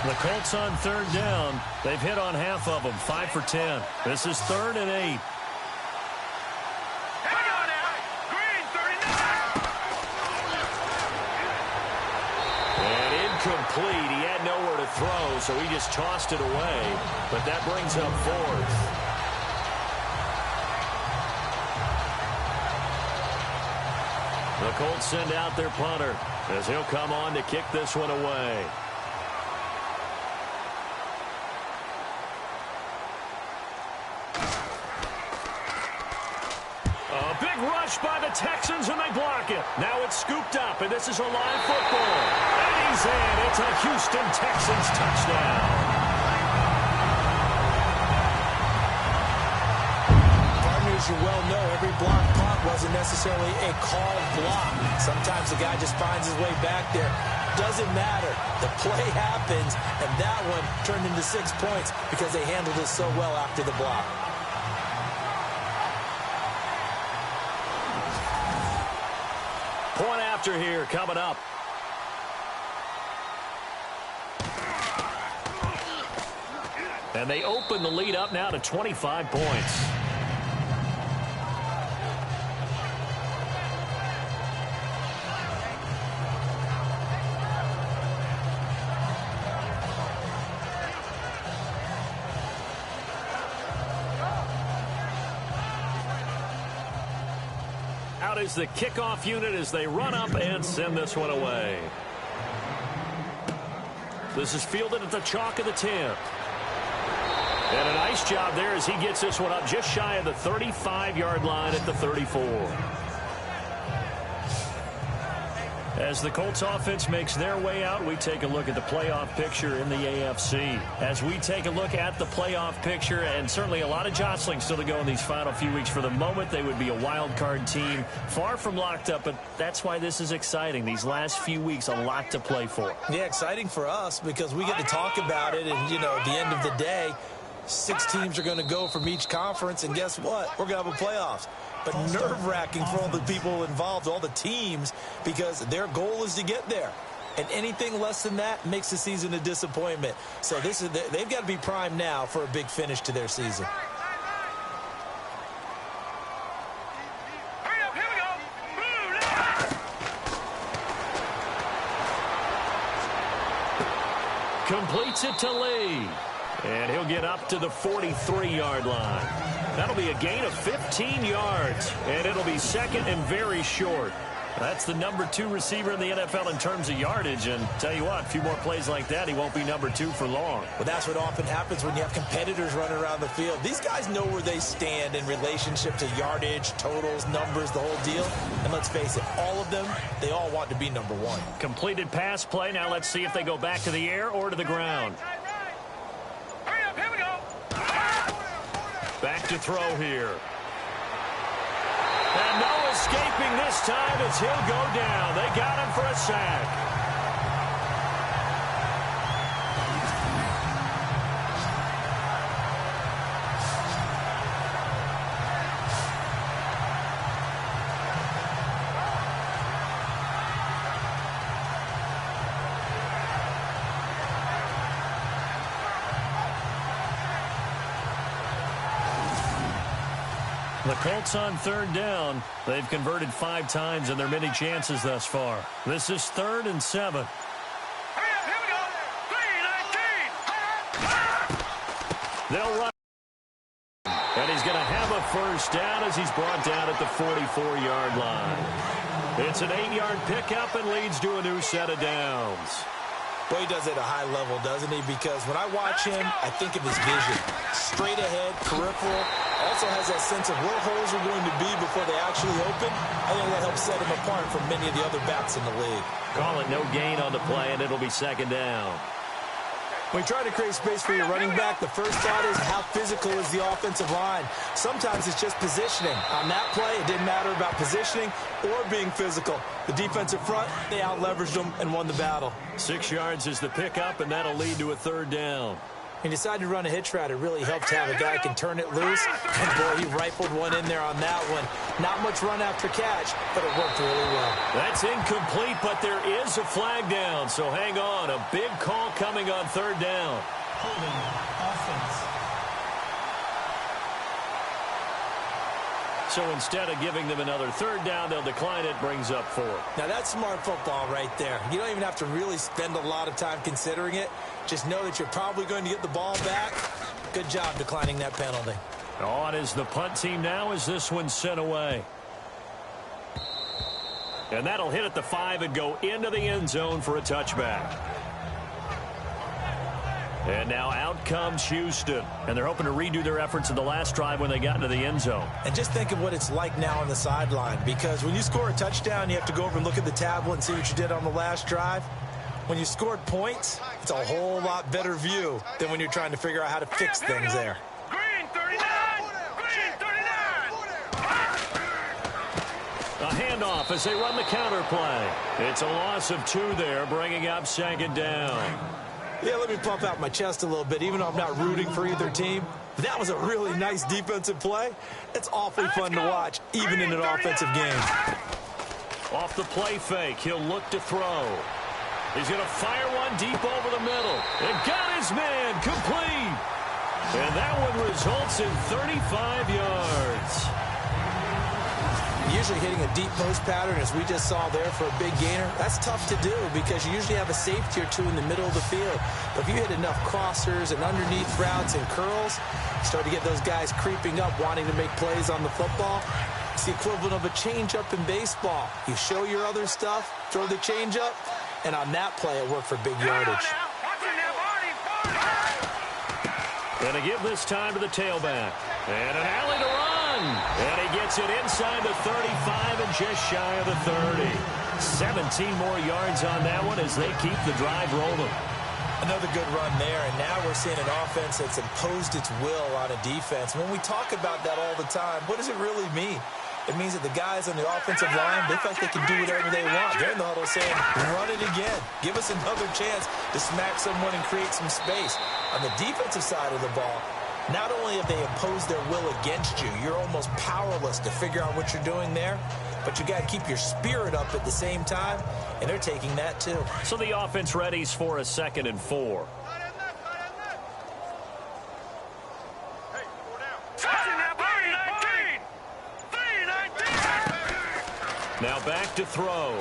The Colts on third down. They've hit on half of them, 5 for 10. This is 3rd and 8. And incomplete. He had nowhere to throw, so he just tossed it away. But that brings up 4th. The Colts send out their punter as he'll come on to kick this one away. Rush by the Texans, and they block it. Now it's scooped up, and this is a live football. And he's in. It's a Houston Texans touchdown. Partners, you well know every block punt wasn't necessarily a called block. Sometimes the guy just finds his way back there. Doesn't matter. The play happens, and that one turned into 6 points because they handled it so well after the block. Point after here coming up. And they open the lead up now to 25 points. Out is the kickoff unit as they run up and send this one away. This is fielded at the chalk of the 10. And a nice job there as he gets this one up just shy of the 35-yard line at the 34. As the Colts offense makes their way out, we take a look at the playoff picture in the AFC. As we take a look at the playoff picture, and certainly a lot of jostling still to go in these final few weeks. For the moment, they would be a wild card team, far from locked up, but that's why this is exciting. These last few weeks, a lot to play for. Yeah, exciting for us because we get to talk about it, and, you know, at the end of the day, 6 teams are going to go from each conference, and guess what? We're going to have a playoffs. But nerve-wracking for all the people involved, all the teams, because their goal is to get there. And anything less than that makes the season a disappointment. So they've got to be primed now for a big finish to their season. Completes it to Lee. And he'll get up to the 43-yard line. That'll be a gain of 15 yards, and it'll be second and very short. That's the number 2 receiver in the NFL in terms of yardage, and tell you what, a few more plays like that, he won't be number 2 for long. Well, that's what often happens when you have competitors running around the field. These guys know where they stand in relationship to yardage, totals, numbers, the whole deal. And let's face it, all of them, they all want to be number 1. Completed pass play. Now let's see if they go back to the air or to the ground. Back to throw here. And no escaping this time as he'll go down. They got him for a sack. The Colts on 3rd down. They've converted 5 times in their many chances thus far. This is 3rd and 7. They'll run. And he's going to have a first down as he's brought down at the 44-yard line. It's an 8-yard pickup and leads to a new set of downs. Well, he does it at a high level, doesn't he? Because when I watch him, I think of his vision. Straight ahead, peripheral. Also has that sense of where holes are going to be before they actually open. I think that helps set him apart from many of the other backs in the league. Call it no gain on the play, and it'll be 2nd down. When you try to create space for your running back, the first thought is how physical is the offensive line. Sometimes it's just positioning. On that play, it didn't matter about positioning or being physical. The defensive front, they out-leveraged them and won the battle. 6 yards is the pickup, and that'll lead to a 3rd down. He decided to run a hitch route. It really helped to have a guy who can turn it loose. And, boy, he rifled one in there on that one. Not much run after catch, but it worked really well. That's incomplete, but there is a flag down. So hang on. A big call coming on 3rd down. Holding offense. So instead of giving them another 3rd down, they'll decline it, brings up 4. Now, that's smart football right there. You don't even have to really spend a lot of time considering it. Just know that you're probably going to get the ball back. Good job declining that penalty. On is the punt team now as this one's sent away. And that'll hit at the 5 and go into the end zone for a touchback. And now out comes Houston. And they're hoping to redo their efforts in the last drive when they got into the end zone. And just think of what it's like now on the sideline. Because when you score a touchdown, you have to go over and look at the tablet and see what you did on the last drive. When you scored points, it's a whole lot better view than when you're trying to figure out how to fix things there. Green 39! Green 39! A handoff as they run the counter play. It's a loss of 2 there, bringing up 2nd down. Yeah, let me pump out my chest a little bit, even though I'm not rooting for either team. That was a really nice defensive play. It's awfully fun to watch, even in an offensive game. Off the play fake, he'll look to throw. He's going to fire one deep over the middle. And got his man complete. And that one results in 35 yards. Usually hitting a deep post pattern, as we just saw there, for a big gainer, that's tough to do because you usually have a safety or 2 in the middle of the field. But if you hit enough crossers and underneath routes and curls, you start to get those guys creeping up, wanting to make plays on the football. It's the equivalent of a changeup in baseball. You show your other stuff, throw the changeup, and on that play, it worked for big yardage. And they give this time to the tailback. And an alley to run. And he gets it inside the 35 and just shy of the 30. 17 more yards on that one as they keep the drive rolling. Another good run there, and now we're seeing an offense that's imposed its will on a defense. When we talk about that all the time, what does it really mean? It means that the guys on the offensive line, they feel like they can do whatever they want. They're in the huddle saying, run it again. Give us another chance to smack someone and create some space. On the defensive side of the ball, not only have they imposed their will against you, you're almost powerless to figure out what you're doing there, but you got to keep your spirit up at the same time, and they're taking that too. So the offense readies for a 2nd and 4. Now back to throw.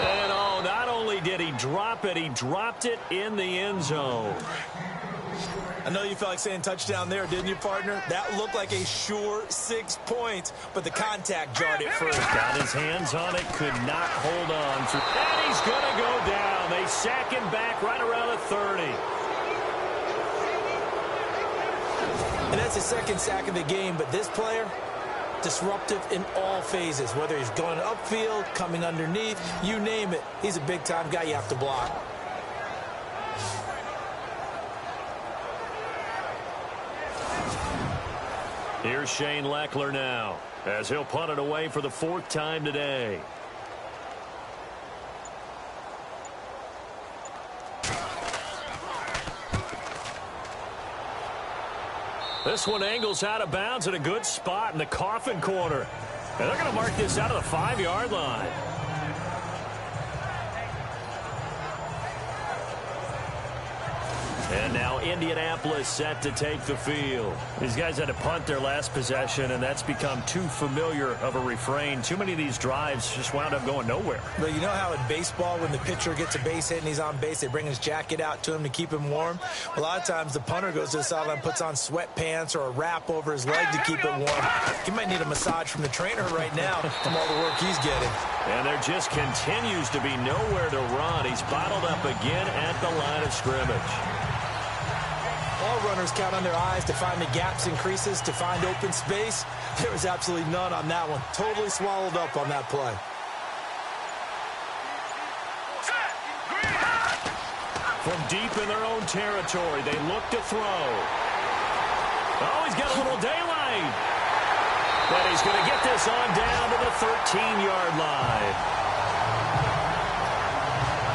And oh, not only did he drop it, he dropped it in the end zone. I know you felt like saying touchdown there, didn't you, partner? That looked like a sure 6 points, but the contact jarred it first. Got his hands on it, could not hold on. And he's going to go down. They sack him back right around the 30. And that's his 2nd sack of the game, but this player, disruptive in all phases, whether he's going upfield, coming underneath, you name it. He's a big-time guy you have to block. Here's Shane Leckler now, as he'll punt it away for the 4th time today. This one angles out of bounds at a good spot in the coffin corner. And they're going to mark this out of the 5-yard line. And now Indianapolis set to take the field. These guys had to punt their last possession, and that's become too familiar of a refrain. Too many of these drives just wound up going nowhere. But you know how in baseball, when the pitcher gets a base hit and he's on base, they bring his jacket out to him to keep him warm? A lot of times the punter goes to the sideline, puts on sweatpants or a wrap over his leg to keep it warm. He might need a massage from the trainer right now from all the work he's getting. And there just continues to be nowhere to run. He's bottled up again at the line of scrimmage. All runners count on their eyes to find the gaps and creases, to find open space. There was absolutely none on that one. Totally swallowed up on that play. From deep in their own territory, they look to throw. Oh, he's got a little daylight. But he's going to get this on down to the 13-yard line.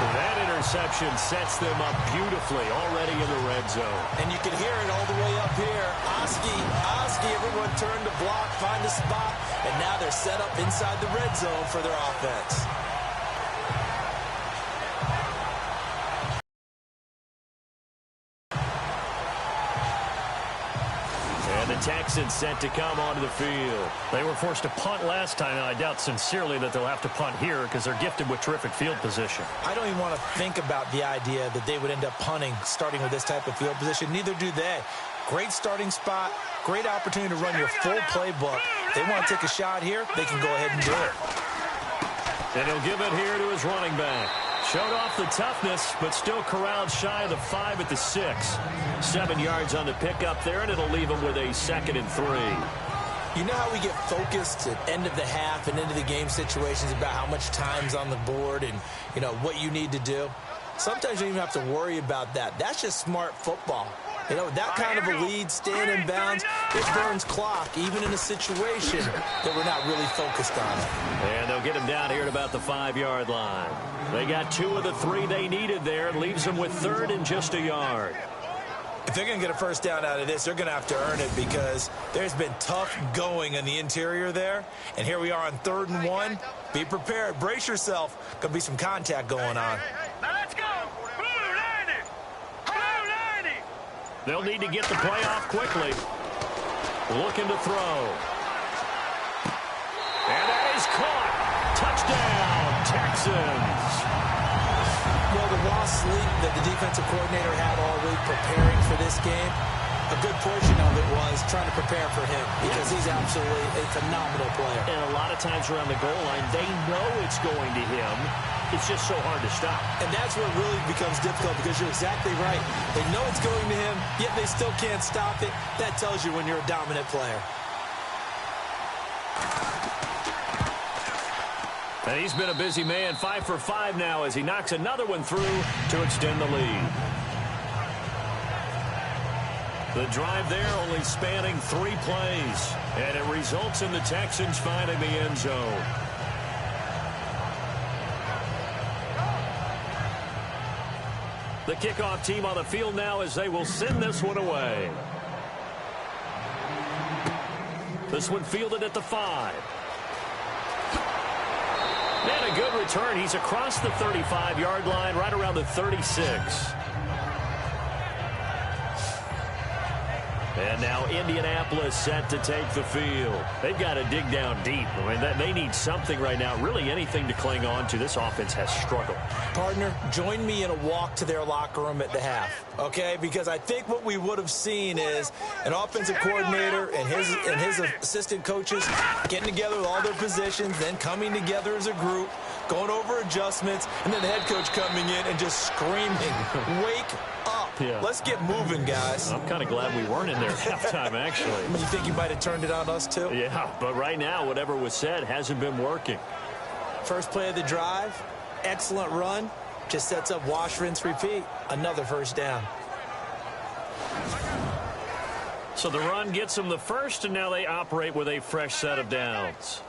That interception sets them up beautifully already in the red zone. And you can hear it all the way up here. Oski, everyone turned to block, find a spot, and now they're set up inside the red zone for their offense. And the Texans set to come onto the field. They were forced to punt last time, and I doubt sincerely that they'll have to punt here because they're gifted with terrific field position. I don't even want to think about the idea that they would end up punting starting with this type of field position. Neither do they. Great starting spot, great opportunity to run your full playbook. If they want to take a shot here, they can go ahead and do it. And he'll give it here to his running back. Showed off the toughness, but still corralled shy of the 5 at the 6. 7 yards on the pickup there, and it'll leave him with a 2nd and 3. You know how we get focused at end of the half and into the game situations about how much time's on the board and, you know, what you need to do? Sometimes you don't even have to worry about that. That's just smart football. You know, that kind of a lead, staying in bounds, it burns clock, even in a situation that we're not really focused on it. And they'll get him down here at about the 5-yard line. They got 2 of the 3 they needed there. It leaves them with 3rd and just a yard. If they're going to get a first down out of this, they're going to have to earn it because there's been tough going in the interior there. And here we are on 3rd and 1. Be prepared. Brace yourself. Going to be some contact going on. Now let's go. Blue 90. Blue 90. They'll need to get the play off quickly. Looking to throw. And that is caught. Touchdown, Texans. Well, the raw sleep that the defensive coordinator had all week preparing for this game, a good portion of it was trying to prepare for him because he's absolutely a phenomenal player. And a lot of times around the goal line, they know it's going to him. It's just so hard to stop. And that's where it really becomes difficult because you're exactly right. They know it's going to him, yet they still can't stop it. That tells you when you're a dominant player. And he's been a busy man, 5 for 5 now as he knocks another one through to extend the lead. The drive there only spanning 3 plays, and it results in the Texans finding the end zone. The kickoff team on the field now as they will send this one away. This one fielded at the 5. And a good return. He's across the 35-yard line, right around the 36. And now Indianapolis set to take the field. They've got to dig down deep. I mean, they need something right now, really anything to cling on to. This offense has struggled. Partner, join me in a walk to their locker room at the half, okay? Because I think what we would have seen is an offensive coordinator and his assistant coaches getting together with all their positions, then coming together as a group, going over adjustments, and then the head coach coming in and just screaming, wake up. Yeah. Let's get moving, guys. I'm kind of glad we weren't in there at halftime, actually. You think you might have turned it on us, too? Yeah, but right now, whatever was said hasn't been working. First play of the drive, excellent run. Just sets up wash, rinse, repeat. Another first down. So the run gets them the first, and now they operate with a fresh set of downs.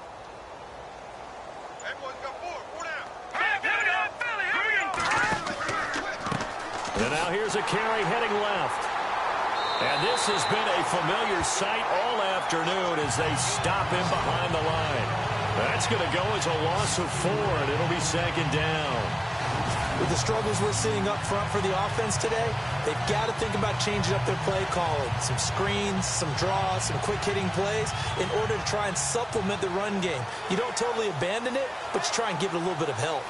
And now here's a carry heading left. And this has been a familiar sight all afternoon as they stop him behind the line. That's going to go as a loss of 4, and it'll be second down. With the struggles we're seeing up front for the offense today, they've got to think about changing up their play calling. Some screens, some draws, some quick-hitting plays in order to try and supplement the run game. You don't totally abandon it, but you try and give it a little bit of help.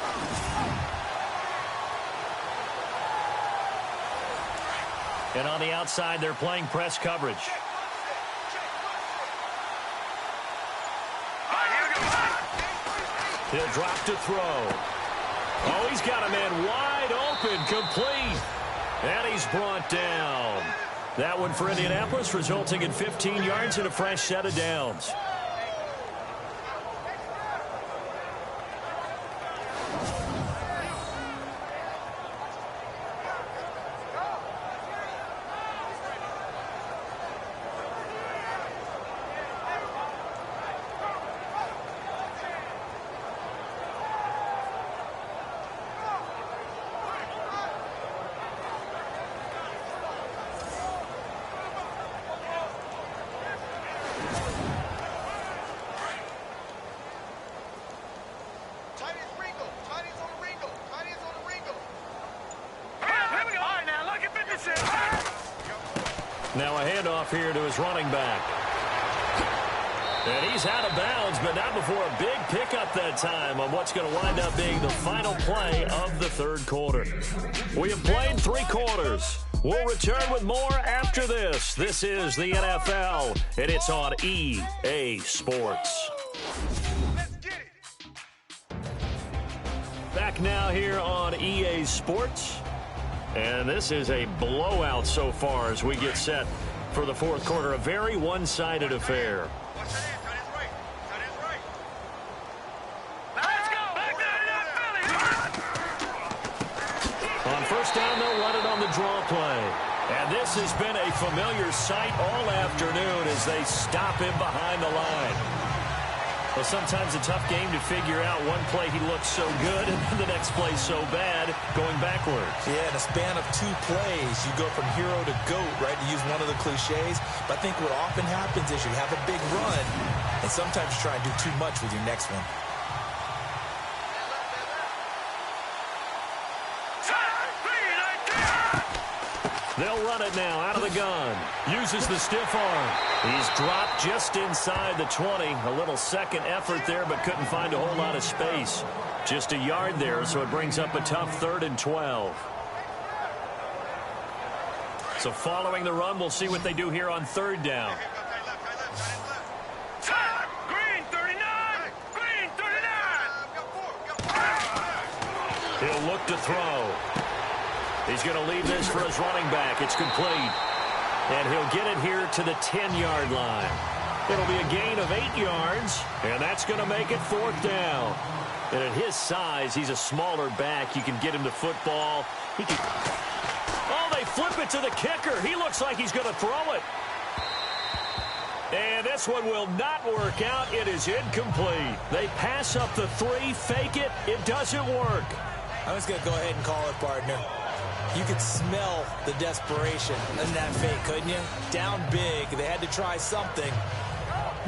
And on the outside, they're playing press coverage. He'll drop to throw. Oh, he's got a man wide open, complete. And he's brought down. That one for Indianapolis, resulting in 15 yards and a fresh set of downs. Now a handoff here to his running back. And he's out of bounds, but not before a big pickup that time on what's going to wind up being the final play of the third quarter. We have played 3 quarters. We'll return with more after this. This is the NFL, and it's on EA Sports. Back now here on EA Sports. And this is a blowout so far as we get set for the fourth quarter. A very one-sided affair. On first down, they'll run it on the draw play. And this has been a familiar sight all afternoon as they stop him behind the line. Well, sometimes a tough game to figure out. One play he looks so good, and then the next play so bad, going backwards. Yeah, in a span of 2 plays, you go from hero to GOAT, right, to use one of the cliches. But I think what often happens is you have a big run, and sometimes you try and do too much with your next one. They'll run it now out of the gun. Uses the stiff arm. He's dropped just inside the 20. A little second effort there, but couldn't find a whole lot of space. Just a yard there, so it brings up a tough 3rd and 12. So following the run, we'll see what they do here on third down. Green 39! Green 39! He'll look to throw. He's going to leave this for his running back. It's complete. And he'll get it here to the 10-yard line. It'll be a gain of 8 yards, and that's going to make it fourth down. And at his size, he's a smaller back. You can get him the football. Oh, they flip it to the kicker. He looks like he's going to throw it. And this one will not work out. It is incomplete. They pass up the 3, fake it. It doesn't work. I'm just going to go ahead and call it, partner. You could smell the desperation in that fake, couldn't you? Down big. They had to try something.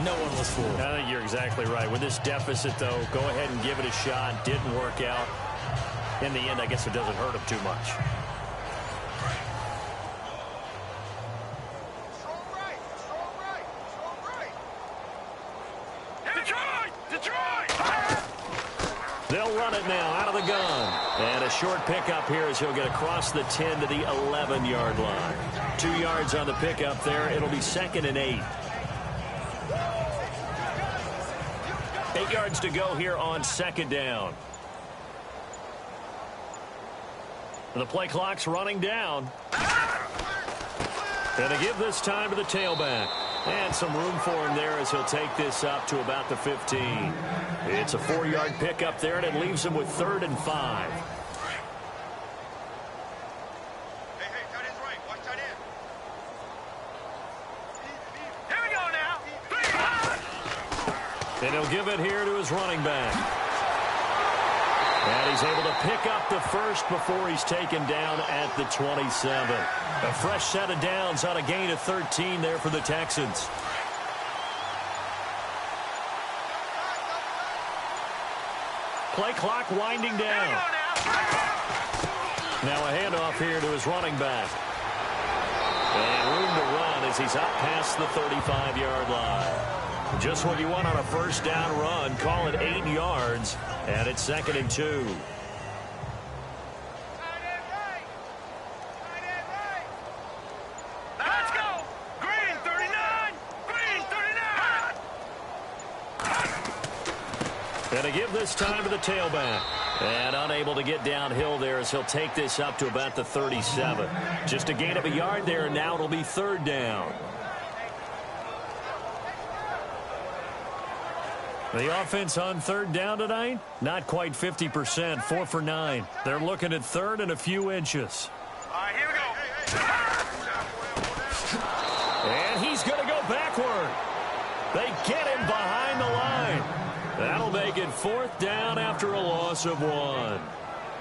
No one was fooled. I think you're exactly right. With this deficit, though, go ahead and give it a shot. Didn't work out. In the end, I guess it doesn't hurt him too much. They'll run it now out of the gun. And a short pickup here as he'll get across the 10 to the 11-yard line. 2 yards on the pickup there. It'll be 2nd and 8. 8 yards to go here on 2nd down. The play clock's running down. And to give this time to the tailback. And some room for him there as he'll take this up to about the 15. It's a 4-yard pickup there, and it leaves him with 3rd and 5. Hey, tight end's right. Watch tight end. Here we go now. And he'll give it here to his running back. And he's able to pick up the first before he's taken down at the 27. A fresh set of downs on a gain of 13 there for the Texans. Play clock winding down. Now a handoff here to his running back. And room to run as he's out past the 35-yard line. Just what you want on a first down run. Call it 8 yards. And it's 2nd and 2. Let's go. Green 39. Green 39. And to give this time to the tailback. And unable to get downhill there as he'll take this up to about the 37. Just a gain of a yard there, and now it'll be 3rd down. The offense on 3rd down tonight, not quite 50%, 4 for 9. They're looking at 3rd and a few inches. All right, here we go. And he's going to go backward. They get him behind the line. That'll make it 4th down after a loss of 1.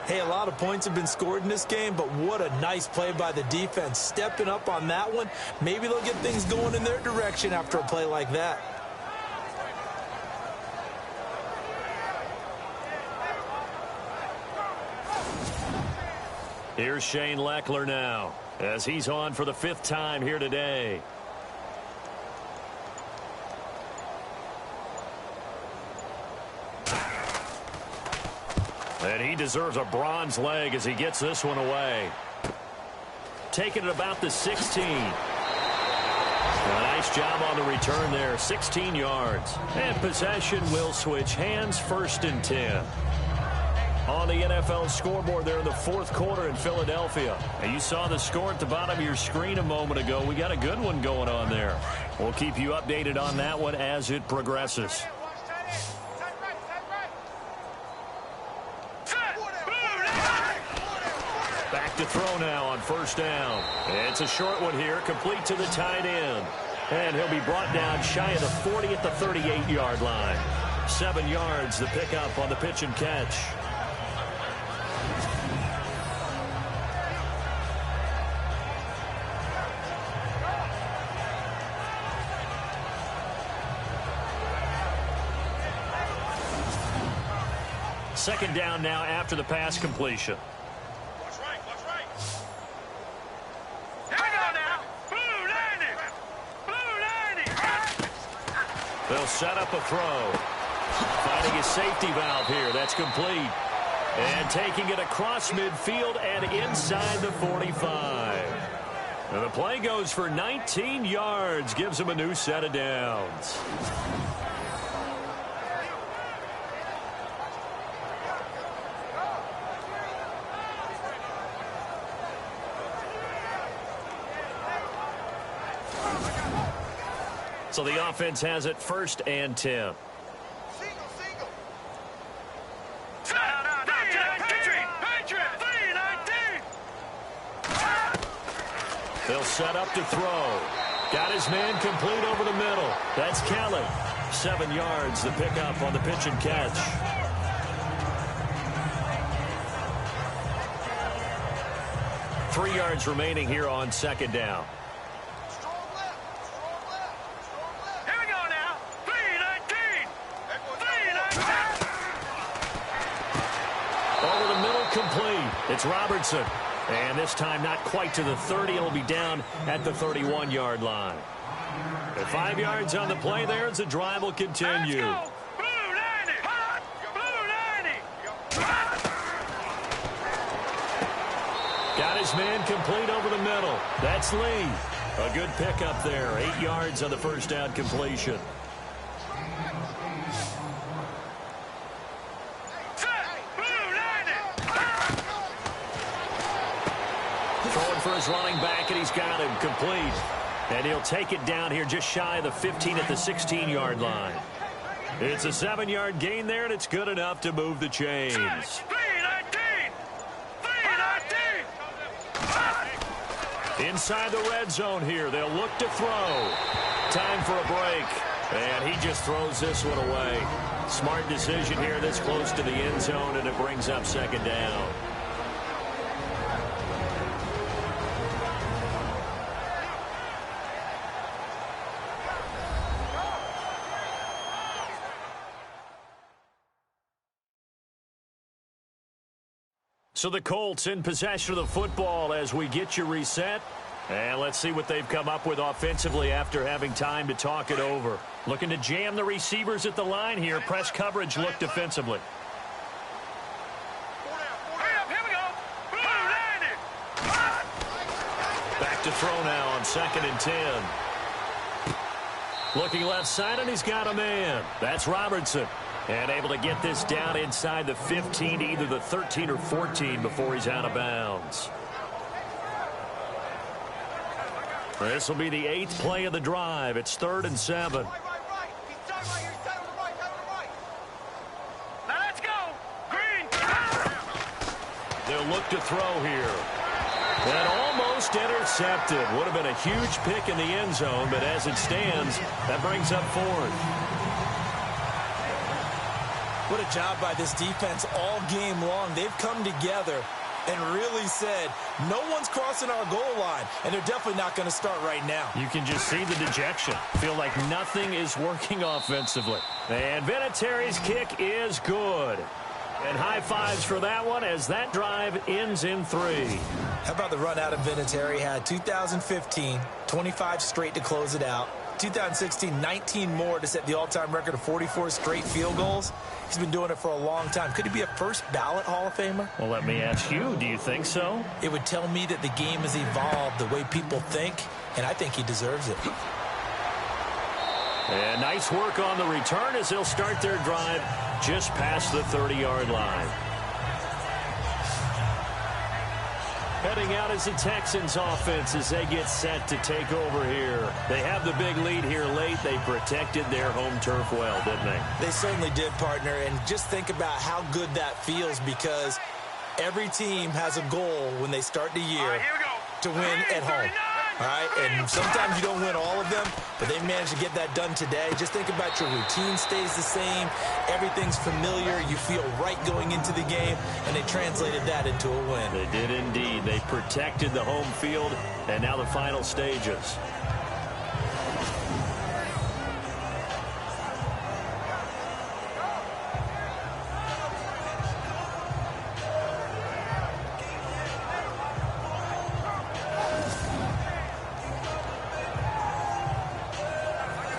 Hey, a lot of points have been scored in this game, but what a nice play by the defense. Stepping up on that one, maybe they'll get things going in their direction after a play like that. Here's Shane Leckler now as he's on for the 5th time here today. And he deserves a bronze leg as he gets this one away. Taking it about the 16. A nice job on the return there. 16 yards. And possession will switch hands, 1st and 10. On the NFL scoreboard there in the 4th quarter in Philadelphia. And you saw the score at the bottom of your screen a moment ago. We got a good one going on there. We'll keep you updated on that one as it progresses. Back to throw now on 1st down. It's a short one here, complete to the tight end. And he'll be brought down shy of the 40 at the 38-yard line. 7 yards, the pickup on the pitch and catch. Second down now after the pass completion. Watch right. Here we go now. Blue landing. They'll set up a throw. Finding a safety valve here. That's complete. And taking it across midfield and inside the 45. And the play goes for 19 yards, gives him a new set of downs. So the offense has it 1st and 10. They'll set up to throw. Got his man complete over the middle. That's Kelly. 7 yards, the pickup on the pitch and catch. Three yards remaining here on 2nd down. Here we go now. 3-19. 3-19. Over the middle, complete. It's Robertson. And this time not quite to the 30. It'll be down at the 31-yard line. And 5 yards on the play there as the drive will continue. Let's go. Blue 90. Blue 90. Got his man complete over the middle. That's Lee. A good pickup there. 8 yards on the first down completion. For his running back, and he's got him complete. And he'll take it down here just shy of the 15 at the 16-yard line. It's a 7-yard gain there, and it's good enough to move the chains. 3-19. Inside the red zone here, they'll look to throw. Time for a break. And he just throws this one away. Smart decision here this close to the end zone, and it brings up 2nd down. So the Colts in possession of the football as we get you reset. And let's see what they've come up with offensively after having time to talk it over. Looking to jam the receivers at the line here. Press coverage look defensively. Here we go. Back to throw now on 2nd and 10. Looking left side, and he's got a man. That's Robertson. And able to get this down inside the 15, either the 13 or 14 before he's out of bounds. This will be the 8th play of the drive. It's 3rd and 7. Now let's go. Green. They'll look to throw here. And almost intercepted. Would have been a huge pick in the end zone, but as it stands, that brings up 4th. What a job by this defense all game long. They've come together and really said, no one's crossing our goal line, and they're definitely not going to start right now. You can just see the dejection. Feel like nothing is working offensively. And Vinatieri's kick is good. And high fives for that one as that drive ends in 3. How about the run out of Vinatieri? Had 2015, 25 straight to close it out. 2016, 19 more to set the all-time record of 44 straight field goals. He's been doing it for a long time. Could he be a first ballot Hall of Famer? Well, let me ask you, do you think so? It would tell me that the game has evolved the way people think, and I think he deserves it. And nice work on the return as they'll start their drive just past the 30-yard line. Heading out is the Texans offense as they get set to take over here. They have the big lead here late. They protected their home turf well, didn't they? They certainly did, partner. And just think about how good that feels, because every team has a goal when they start the year to win at home. All right, and sometimes you don't win all of them, but they managed to get that done today. Just think about your routine stays the same. Everything's familiar. You feel right going into the game, and they translated that into a win. They did indeed. They protected the home field, and now the final stages.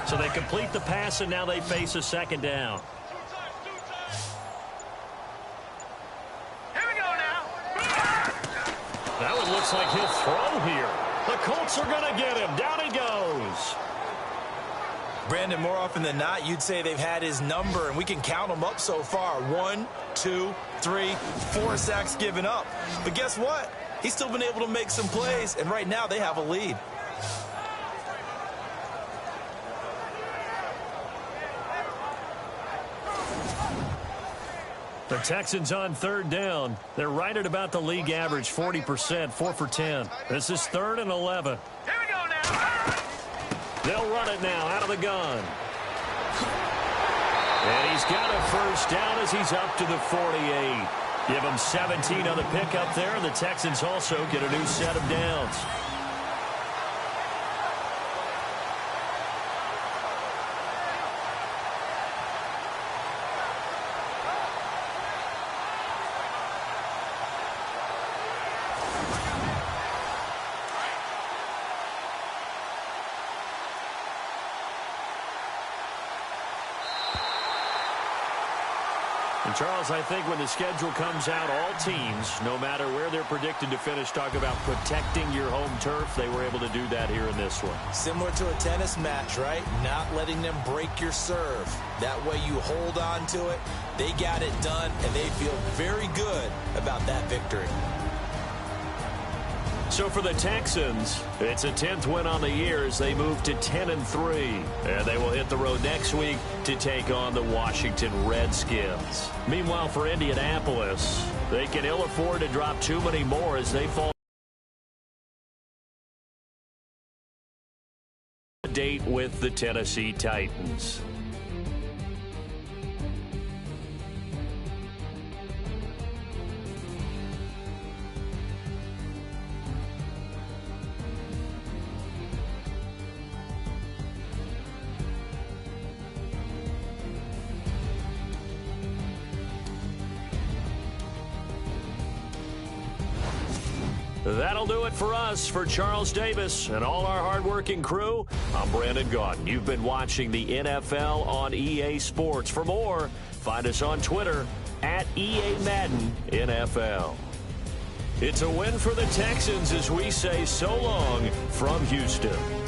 So they complete the pass, and now they face a 2nd down. Here we go now. That one looks like he'll throw here. The Colts are going to get him. Down he goes. Brandon, more often than not, you'd say they've had his number, and we can count them up so far. 1, 2, 3, 4 sacks given up. But guess what? He's still been able to make some plays, and right now they have a lead. The Texans on third down. They're right at about the league average, 40%, 4 for 10. This is 3rd and 11. Here we go now. They'll run it now out of the gun. And he's got a first down as he's up to the 48. Give him 17 on the pickup there, and the Texans also get a new set of downs. And Charles, I think when the schedule comes out, all teams, no matter where they're predicted to finish, talk about protecting your home turf. They were able to do that here in this one. Similar to a tennis match, right? Not letting them break your serve. That way you hold on to it. They got it done, and they feel very good about that victory. So for the Texans, it's a 10th win on the year as they move to 10-3. And they will hit the road next week to take on the Washington Redskins. Meanwhile, for Indianapolis, they can ill afford to drop too many more as they fall. Date with the Tennessee Titans. That'll do it for us. For Charles Davis and all our hardworking crew, I'm Brandon Gaudin. You've been watching the NFL on EA Sports. For more, find us on Twitter at EA Madden NFL. It's a win for the Texans as we say so long from Houston.